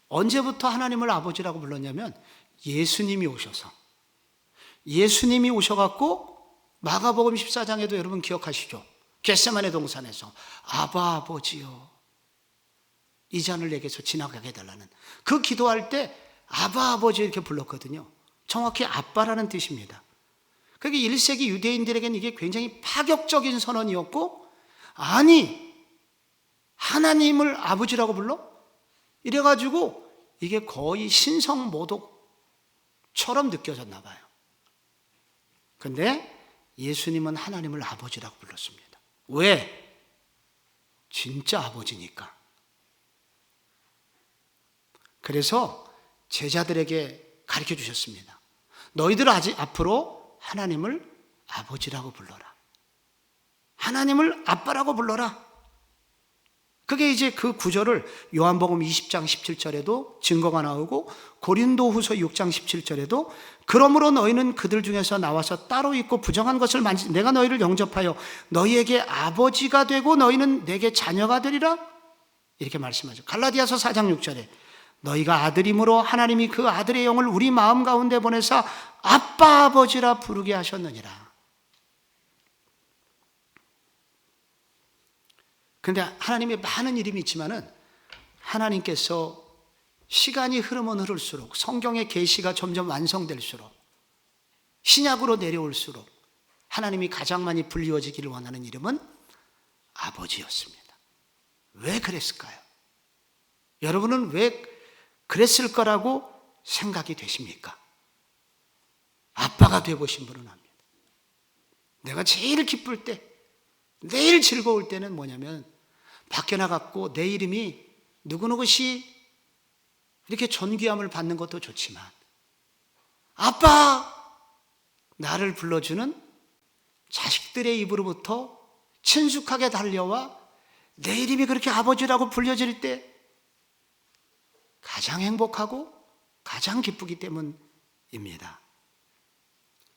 언제부터 하나님을 아버지라고 불렀냐면 예수님이 오셔갖고 마가복음 14장에도 여러분 기억하시죠? 겟세마네 동산에서 아바 아버지여 이 잔을 내게서 지나가게 해달라는 그 기도할 때 아바 아버지 이렇게 불렀거든요. 정확히 아빠라는 뜻입니다. 그게 1세기 유대인들에게는 이게 굉장히 파격적인 선언이었고 아니 하나님을 아버지라고 불러? 이래가지고 이게 거의 신성모독처럼 느껴졌나 봐요. 근데 예수님은 하나님을 아버지라고 불렀습니다. 왜? 진짜 아버지니까. 그래서 제자들에게 가르쳐 주셨습니다. 너희들 앞으로 하나님을 아버지라고 불러라. 하나님을 아빠라고 불러라. 그게 이제 그 구절을 요한복음 20장 17절에도 증거가 나오고 고린도후서 6장 17절에도 그러므로 너희는 그들 중에서 나와서 따로 있고 부정한 것을 내가 너희를 영접하여 너희에게 아버지가 되고 너희는 내게 자녀가 되리라 이렇게 말씀하죠. 갈라디아서 4장 6절에 너희가 아들임으로 하나님이 그 아들의 영을 우리 마음 가운데 보내사 아빠 아버지라 부르게 하셨느니라. 그런데 하나님의 많은 이름이 있지만은 하나님께서 시간이 흐르면 흐를수록 성경의 계시가 점점 완성될수록 신약으로 내려올수록 하나님이 가장 많이 불리워지기를 원하는 이름은 아버지였습니다. 왜 그랬을까요? 여러분은 왜 그랬을 거라고 생각이 되십니까? 아빠가 되어보신 분은 압니다. 내가 제일 기쁠 때, 내일 즐거울 때는 뭐냐면 밖에 나갔고 내 이름이 누구누구시 이렇게 존귀함을 받는 것도 좋지만 아빠! 나를 불러주는 자식들의 입으로부터 친숙하게 달려와 내 이름이 그렇게 아버지라고 불려질 때 가장 행복하고 가장 기쁘기 때문입니다.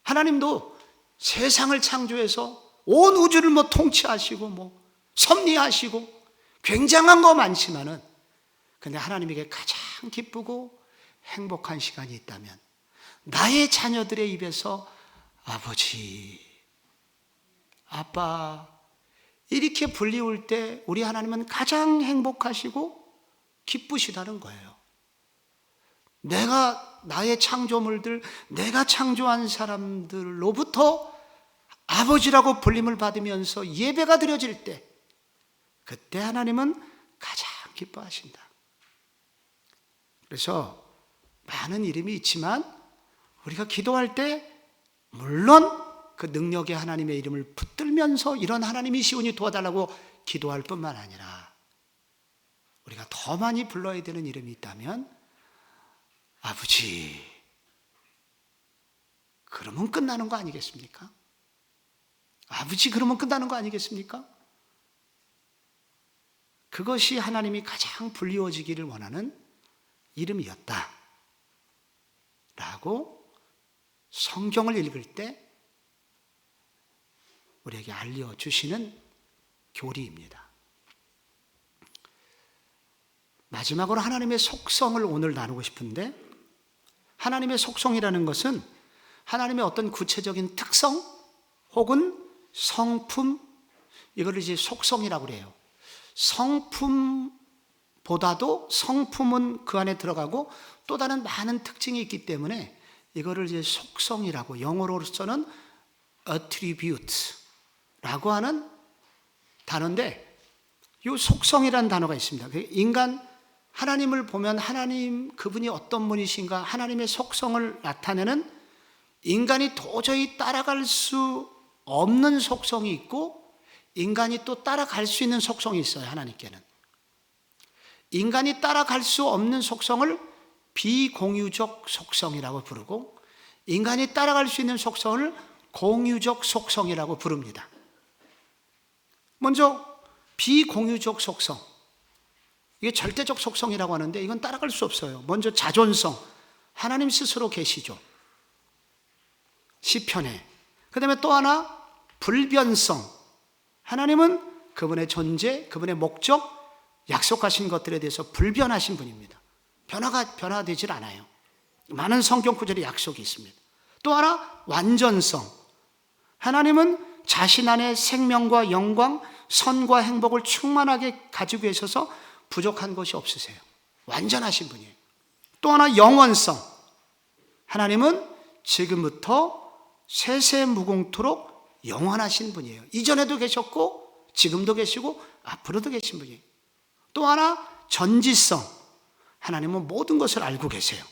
하나님도 세상을 창조해서 온 우주를 통치하시고 섭리하시고 굉장한 거 많지만은 근데 하나님에게 가장 기쁘고 행복한 시간이 있다면 나의 자녀들의 입에서 아버지, 아빠 이렇게 불리울 때 우리 하나님은 가장 행복하시고 기쁘시다는 거예요. 내가 나의 창조물들, 내가 창조한 사람들로부터 아버지라고 불림을 받으면서 예배가 드려질 때 그때 하나님은 가장 기뻐하신다. 그래서 많은 이름이 있지만 우리가 기도할 때 물론 그 능력의 하나님의 이름을 붙들면서 이런 하나님이시오니 도와달라고 기도할 뿐만 아니라 우리가 더 많이 불러야 되는 이름이 있다면 아버지, 그러면 끝나는 거 아니겠습니까? 아버지 그러면 끝나는 거 아니겠습니까? 그것이 하나님이 가장 불리워지기를 원하는 이름이었다 라고 성경을 읽을 때 우리에게 알려주시는 교리입니다. 마지막으로 하나님의 속성을 오늘 나누고 싶은데 하나님의 속성이라는 것은 하나님의 어떤 구체적인 특성 혹은 성품, 이걸 이제 속성이라고 그래요. 성품보다도 성품은 그 안에 들어가고 또 다른 많은 특징이 있기 때문에 이거를 이제 속성이라고, 영어로서는 attribute라고 하는 단어인데, 이 속성이라는 단어가 있습니다. 인간, 하나님을 보면 하나님 그분이 어떤 분이신가, 하나님의 속성을 나타내는 인간이 도저히 따라갈 수 없는 속성이 있고 인간이 또 따라갈 수 있는 속성이 있어요. 하나님께는 인간이 따라갈 수 없는 속성을 비공유적 속성이라고 부르고 인간이 따라갈 수 있는 속성을 공유적 속성이라고 부릅니다. 먼저 비공유적 속성, 이게 절대적 속성이라고 하는데 이건 따라갈 수 없어요. 먼저 자존성, 하나님 스스로 계시죠. 시편에. 그 다음에 또 하나 불변성, 하나님은 그분의 존재, 그분의 목적, 약속하신 것들에 대해서 불변하신 분입니다. 변화되질 않아요. 많은 성경 구절에 약속이 있습니다. 또 하나 완전성, 하나님은 자신 안에 생명과 영광, 선과 행복을 충만하게 가지고 계셔서 부족한 것이 없으세요. 완전하신 분이에요. 또 하나 영원성, 하나님은 지금부터 세세무궁토록 영원하신 분이에요. 이전에도 계셨고 지금도 계시고 앞으로도 계신 분이에요. 또 하나 전지성, 하나님은 모든 것을 알고 계세요.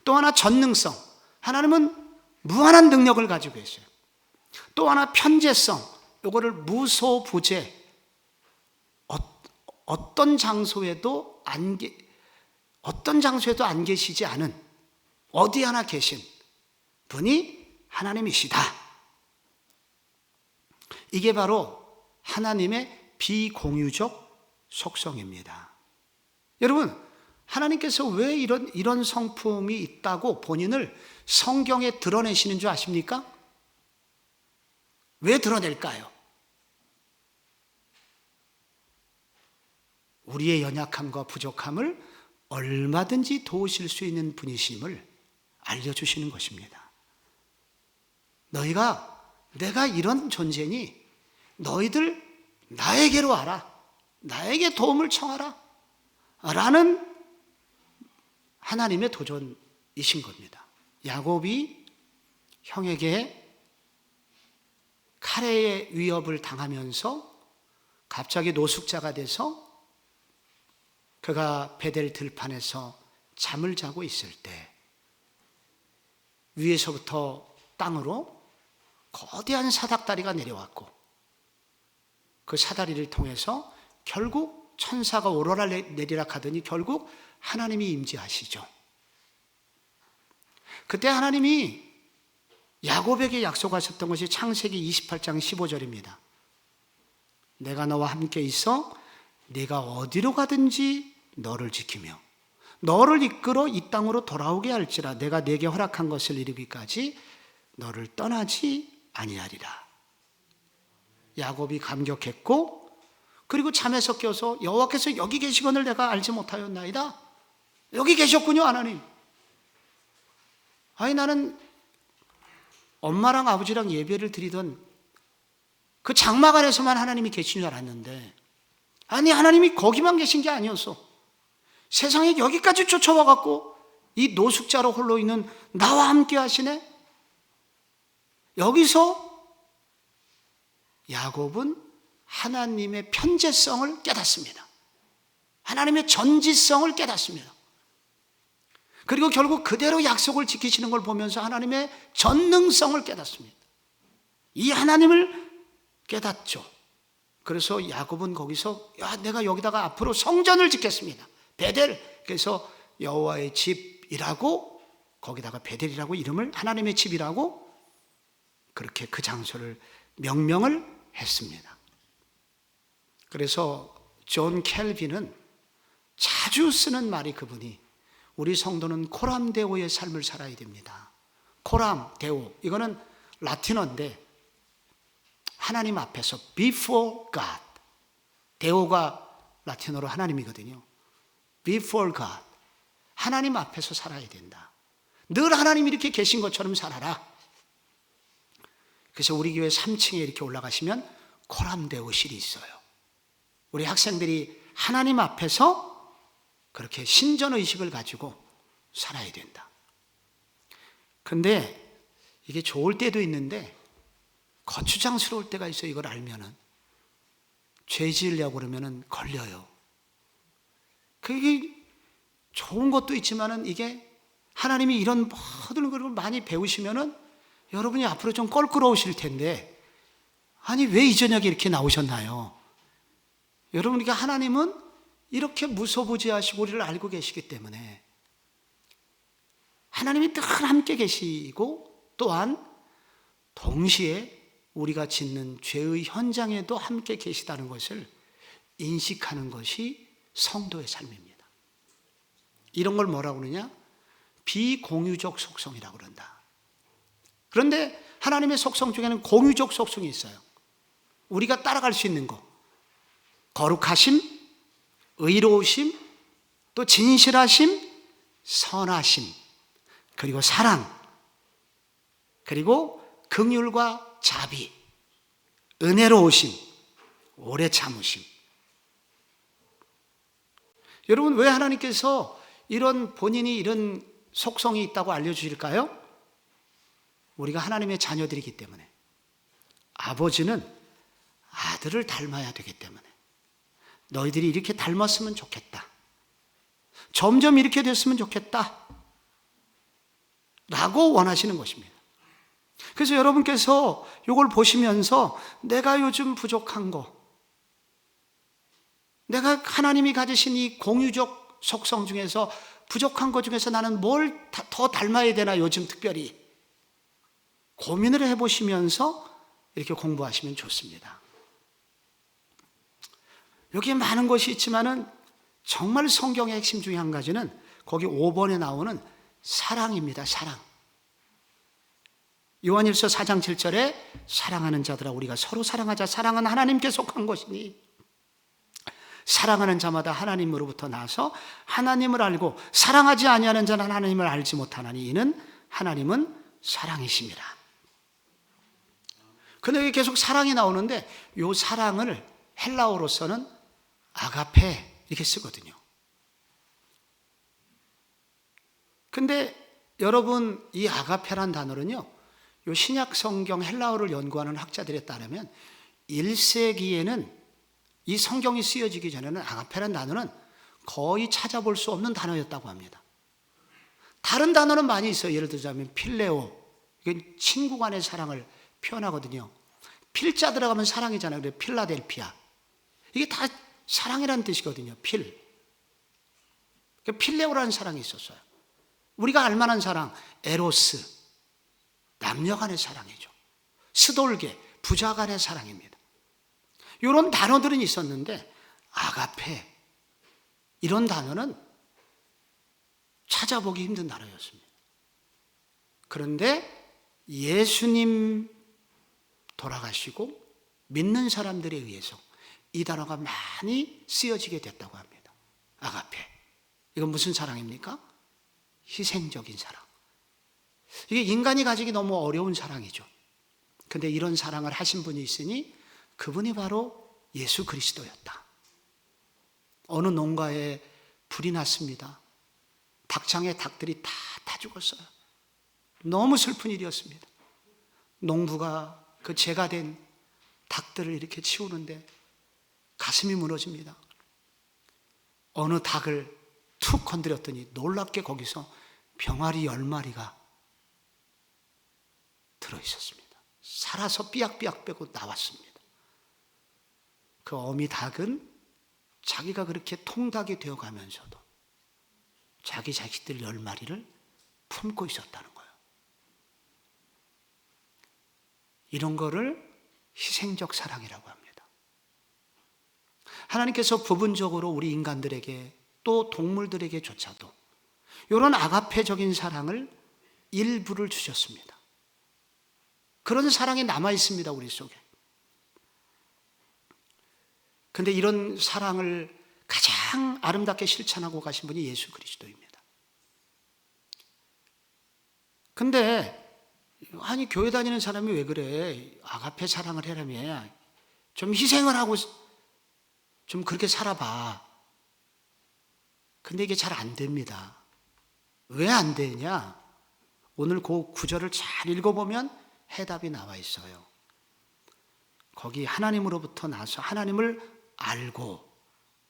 또 하나 전능성, 하나님은 무한한 능력을 가지고 계세요. 또 하나 편재성, 이거를 무소부재, 어떤 장소에도 안 계시지 않은, 어디 하나 계신 분이 하나님이시다. 이게 바로 하나님의 비공유적 속성입니다. 여러분, 하나님께서 왜 이런 성품이 있다고 본인을 성경에 드러내시는 줄 아십니까? 왜 드러낼까요? 우리의 연약함과 부족함을 얼마든지 도우실 수 있는 분이심을 알려주시는 것입니다. 내가 이런 존재니 너희들 나에게로 와라. 나에게 도움을 청하라. 라는 하나님의 도전이신 겁니다. 야곱이 형에게 칼의 위협을 당하면서 갑자기 노숙자가 돼서 그가 베델 들판에서 잠을 자고 있을 때 위에서부터 땅으로 거대한 사닥다리가 내려왔고 그 사다리를 통해서 결국 천사가 오르락 내리락 하더니 결국 하나님이 임재하시죠. 그때 하나님이 야곱에게 약속하셨던 것이 창세기 28장 15절입니다. 내가 너와 함께 있어 네가 어디로 가든지 너를 지키며 너를 이끌어 이 땅으로 돌아오게 할지라 내가 네게 허락한 것을 이루기까지 너를 떠나지 아니하리라. 야곱이 감격했고 그리고 잠에서 깨어서 여호와께서 여기 계시거늘 내가 알지 못하였나이다. 여기 계셨군요, 하나님. 아니, 나는 엄마랑 아버지랑 예배를 드리던 그 장막 안에서만 하나님이 계신 줄 알았는데 아니, 하나님이 거기만 계신 게 아니었어. 세상에 여기까지 쫓아와 갖고 이 노숙자로 홀로 있는 나와 함께 하시네. 여기서 야곱은 하나님의 편재성을 깨닫습니다. 하나님의 전지성을 깨닫습니다. 그리고 결국 그대로 약속을 지키시는 걸 보면서 하나님의 전능성을 깨닫습니다. 이 하나님을 깨닫죠. 그래서 야곱은 거기서 내가 여기다가 앞으로 성전을 짓겠습니다. 베델, 그래서 여호와의 집이라고 거기다가 베델이라고 이름을 하나님의 집이라고 그렇게 그 장소를 명명을 했습니다. 그래서 존 켈빈은 자주 쓰는 말이 그분이 우리 성도는 코람 데오의 삶을 살아야 됩니다. 코람 데오, 이거는 라틴어인데 하나님 앞에서 before God, 데오가 라틴어로 하나님이거든요. before God, 하나님 앞에서 살아야 된다. 늘 하나님이 이렇게 계신 것처럼 살아라. 그래서 우리 교회 3층에 이렇게 올라가시면 코람 데오실이 있어요. 우리 학생들이 하나님 앞에서 그렇게 신전의식을 가지고 살아야 된다. 그런데 이게 좋을 때도 있는데 거추장스러울 때가 있어요. 이걸 알면은 죄 지으려고 그러면은 걸려요. 그게 좋은 것도 있지만은 이게 하나님이 이런 모든 걸 많이 배우시면은 여러분이 앞으로 좀 껄끄러우실 텐데 아니 왜 이 저녁에 이렇게 나오셨나요? 여러분, 그러니까 하나님은 이렇게 무소부지하시고 우리를 알고 계시기 때문에 하나님이 늘 함께 계시고 또한 동시에 우리가 짓는 죄의 현장에도 함께 계시다는 것을 인식하는 것이 성도의 삶입니다. 이런 걸 뭐라고 그러냐? 비공유적 속성이라고 그런다. 그런데 하나님의 속성 중에는 공유적 속성이 있어요. 우리가 따라갈 수 있는 거. 거룩하심, 의로우심, 또 진실하심, 선하심, 그리고 사랑, 그리고 긍휼과 자비, 은혜로우심, 오래 참으심. 여러분, 왜 하나님께서 본인이 이런 속성이 있다고 알려주실까요? 우리가 하나님의 자녀들이기 때문에. 아버지는 아들을 닮아야 되기 때문에. 너희들이 이렇게 닮았으면 좋겠다. 점점 이렇게 됐으면 좋겠다. 라고 원하시는 것입니다. 그래서 여러분께서 이걸 보시면서 내가 요즘 부족한 거, 내가 하나님이 가지신 이 공유적 속성 중에서 부족한 것 중에서 나는 뭘 더 닮아야 되나 요즘 특별히 고민을 해보시면서 이렇게 공부하시면 좋습니다. 여기에 많은 것이 있지만은 정말 성경의 핵심 중에 한 가지는 거기 5번에 나오는 사랑입니다. 사랑. 요한일서 4장 7절에 사랑하는 자들아 우리가 서로 사랑하자. 사랑은 하나님께 속한 것이니 사랑하는 자마다 하나님으로부터 나서 하나님을 알고 사랑하지 아니하는 자는 하나님을 알지 못하나니 이는 하나님은 사랑이심이라. 근데 여기 계속 사랑이 나오는데 이 사랑을 헬라어로서는 아가페 이렇게 쓰거든요. 근데 여러분 이 아가페란 단어는요, 이 신약 성경 헬라어를 연구하는 학자들에 따르면 1세기에는 이 성경이 쓰여지기 전에는 아가페란 단어는 거의 찾아볼 수 없는 단어였다고 합니다. 다른 단어는 많이 있어요. 예를 들자면 필레오, 이건 친구 간의 사랑을 표현하거든요. 필자 들어가면 사랑이잖아요. 그래서 필라델피아, 이게 다 사랑이라는 뜻이거든요. 필레오라는 사랑이 있었어요. 우리가 알만한 사랑, 에로스, 남녀 간의 사랑이죠. 스돌게, 부자 간의 사랑입니다. 이런 단어들은 있었는데 아가페, 이런 단어는 찾아보기 힘든 단어였습니다. 그런데 예수님 돌아가시고 믿는 사람들에 의해서 이 단어가 많이 쓰여지게 됐다고 합니다. 아가페, 이건 무슨 사랑입니까? 희생적인 사랑. 이게 인간이 가지기 너무 어려운 사랑이죠. 근데 이런 사랑을 하신 분이 있으니 그분이 바로 예수 그리스도였다. 어느 농가에 불이 났습니다. 닭장에 닭들이 다 죽었어요. 너무 슬픈 일이었습니다. 농부가 그 죄가 된 닭들을 이렇게 치우는데 가슴이 무너집니다. 어느 닭을 툭 건드렸더니 놀랍게 거기서 병아리 10마리가 들어있었습니다. 살아서 삐약삐약 빼고 나왔습니다. 그 어미 닭은 자기가 그렇게 통닭이 되어가면서도 자기 자식들 10마리를 품고 있었다는 거예요. 이런 거를 희생적 사랑이라고 합니다. 하나님께서 부분적으로 우리 인간들에게 또 동물들에게조차도 이런 아가페적인 사랑을 일부를 주셨습니다. 그런 사랑이 남아 있습니다, 우리 속에. 근데 이런 사랑을 가장 아름답게 실천하고 가신 분이 예수 그리스도입니다. 근데 아니 교회 다니는 사람이 왜 그래? 아가페 사랑을 해라며. 좀 희생을 하고 좀 그렇게 살아봐. 근데 이게 잘 안 됩니다. 왜 안 되냐? 오늘 그 구절을 잘 읽어보면 해답이 나와 있어요. 거기 하나님으로부터 나서 하나님을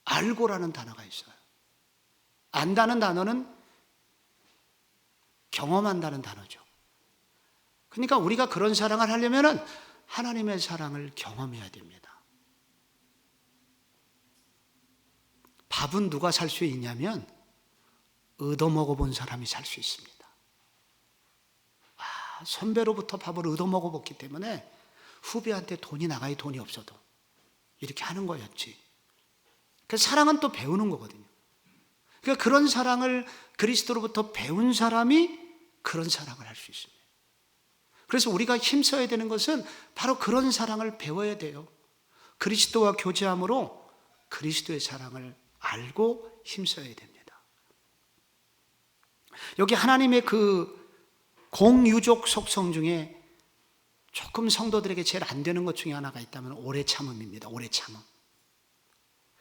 알고라는 단어가 있어요. 안다는 단어는 경험한다는 단어죠. 그러니까 우리가 그런 사랑을 하려면 하나님의 사랑을 경험해야 됩니다. 밥은 누가 살 수 있냐면 얻어먹어본 사람이 살 수 있습니다. 선배로부터 밥을 얻어먹어봤기 때문에 후배한테 돈이 나가야 돈이 없어도 이렇게 하는 거였지. 그 사랑은 또 배우는 거거든요. 그러니까 그런 사랑을 그리스도로부터 배운 사람이 그런 사랑을 할 수 있습니다. 그래서 우리가 힘써야 되는 것은 바로 그런 사랑을 배워야 돼요. 그리스도와 교제함으로 그리스도의 사랑을 알고 힘써야 됩니다. 여기 하나님의 그 공유족 속성 중에 조금 성도들에게 제일 안 되는 것 중에 하나가 있다면 오래 참음입니다. 오래 참음.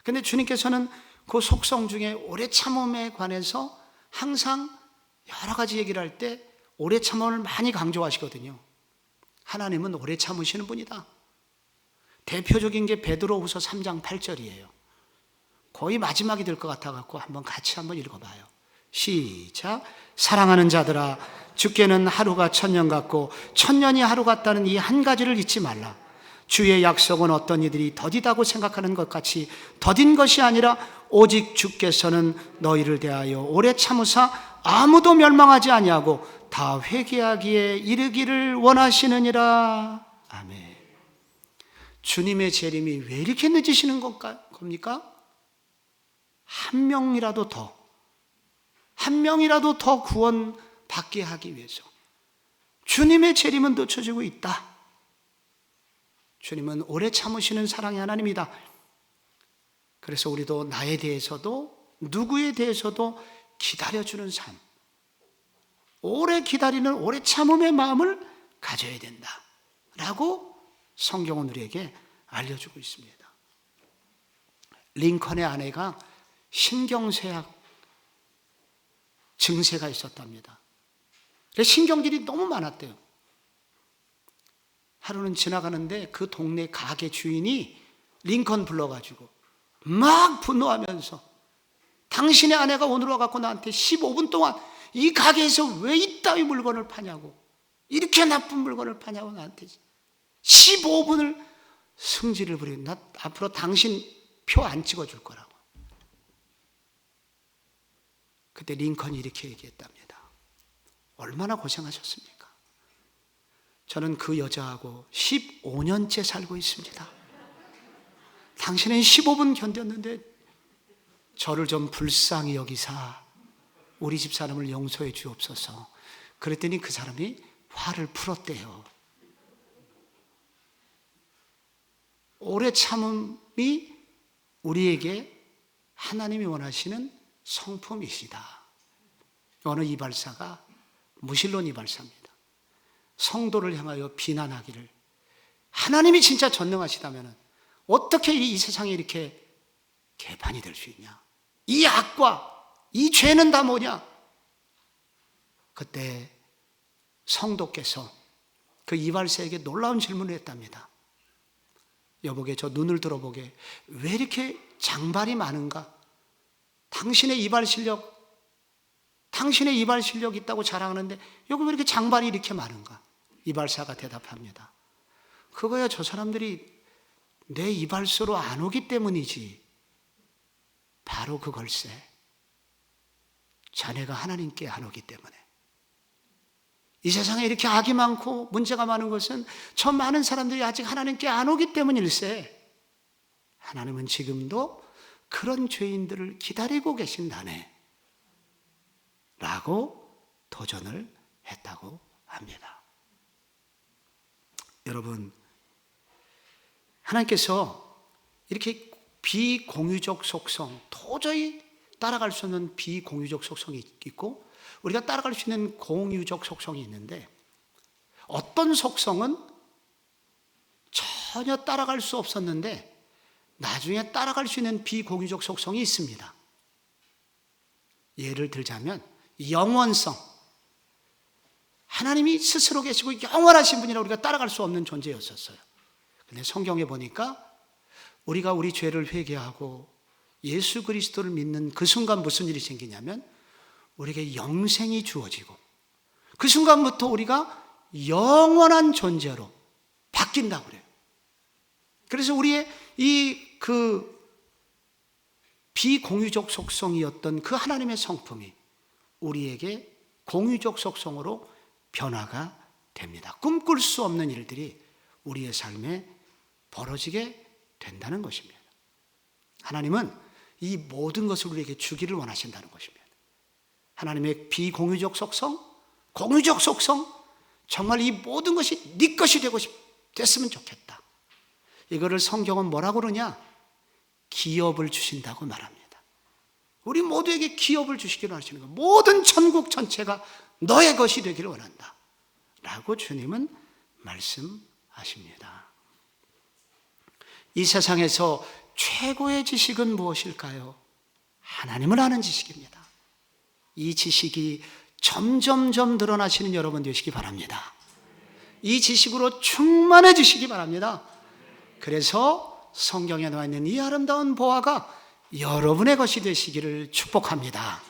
근데 주님께서는 그 속성 중에 오래 참음에 관해서 항상 여러 가지 얘기를 할 때 오래 참음을 많이 강조하시거든요. 하나님은 오래 참으시는 분이다. 대표적인 게 베드로후서 3장 8절이에요. 거의 마지막이 될 것 같아갖고 같이 한번 읽어봐요. 시작. 사랑하는 자들아, 주께는 하루가 1000년 같고 1000년이 하루 같다는 이 한 가지를 잊지 말라. 주의 약속은 어떤 이들이 더디다고 생각하는 것 같이 더딘 것이 아니라 오직 주께서는 너희를 대하여 오래 참으사 아무도 멸망하지 아니하고 다 회개하기에 이르기를 원하시느니라. 아멘. 주님의 재림이 왜 이렇게 늦으시는 겁니까? 한 명이라도 더 구원받게 하기 위해서. 주님의 재림은 늦춰지고 있다. 주님은 오래 참으시는 사랑의 하나님이다. 그래서 우리도 나에 대해서도 누구에 대해서도 기다려주는 삶, 오래 기다리는 오래 참음의 마음을 가져야 된다 라고 성경은 우리에게 알려주고 있습니다. 링컨의 아내가 신경쇠약 증세가 있었답니다. 그래서 신경질이 너무 많았대요. 하루는 지나가는데 그 동네 가게 주인이 링컨 불러가지고 막 분노하면서 당신의 아내가 오늘 와갖고 나한테 15분 동안 이 가게에서 왜 이따위 물건을 파냐고, 이렇게 나쁜 물건을 파냐고 나한테 15분을 승질을 부리고, 나 앞으로 당신 표 안 찍어줄 거라고. 그때 링컨이 이렇게 얘기했답니다. 얼마나 고생하셨습니까? 저는 그 여자하고 15년째 살고 있습니다. 당신은 15분 견뎠는데 저를 좀 불쌍히 여기사 우리 집 사람을 용서해 주옵소서. 그랬더니 그 사람이 화를 풀었대요. 오래 참음이 우리에게 하나님이 원하시는 성품이시다. 어느 이발사가, 무신론 이발사입니다, 성도를 향하여 비난하기를, 하나님이 진짜 전능하시다면 어떻게 이 세상에 이렇게 개판이 될 수 있냐, 이 악과 이 죄는 다 뭐냐. 그때 성도께서 그 이발사에게 놀라운 질문을 했답니다. 여보게, 저 눈을 들어보게, 왜 이렇게 장발이 많은가? 당신의 이발 실력 있다고 자랑하는데 여기 왜 이렇게 장발이 이렇게 많은가? 이발사가 대답합니다. 그거야 저 사람들이 내 이발소로 안 오기 때문이지. 바로 그걸세. 자네가 하나님께 안 오기 때문에. 이 세상에 이렇게 악이 많고 문제가 많은 것은 저 많은 사람들이 아직 하나님께 안 오기 때문일세. 하나님은 지금도 그런 죄인들을 기다리고 계신다네 라고 도전을 했다고 합니다. 여러분, 하나님께서 이렇게 비공유적 속성, 도저히 따라갈 수 없는 비공유적 속성이 있고 우리가 따라갈 수 있는 공유적 속성이 있는데, 어떤 속성은 전혀 따라갈 수 없었는데 나중에 따라갈 수 있는 비공유적 속성이 있습니다. 예를 들자면 영원성. 하나님이 스스로 계시고 영원하신 분이라 우리가 따라갈 수 없는 존재였었어요. 근데 성경에 보니까 우리가 우리 죄를 회개하고 예수 그리스도를 믿는 그 순간 무슨 일이 생기냐면 우리에게 영생이 주어지고 그 순간부터 우리가 영원한 존재로 바뀐다고 그래요. 그래서 우리의 그 비공유적 속성이었던 그 하나님의 성품이 우리에게 공유적 속성으로 변화가 됩니다. 꿈꿀 수 없는 일들이 우리의 삶에 벌어지게 된다는 것입니다. 하나님은 이 모든 것을 우리에게 주기를 원하신다는 것입니다. 하나님의 비공유적 속성, 공유적 속성, 정말 이 모든 것이 네 것이 됐으면 좋겠다. 이거를 성경은 뭐라고 그러냐? 기업을 주신다고 말합니다. 우리 모두에게 기업을 주시기를 원하시는 거예요. 모든 천국 전체가 너의 것이 되기를 원한다 라고 주님은 말씀하십니다. 이 세상에서 최고의 지식은 무엇일까요? 하나님을 아는 지식입니다. 이 지식이 점점점 늘어나시는 여러분 되시기 바랍니다. 이 지식으로 충만해지시기 바랍니다. 그래서 성경에 나와 있는 이 아름다운 보화가 여러분의 것이 되시기를 축복합니다.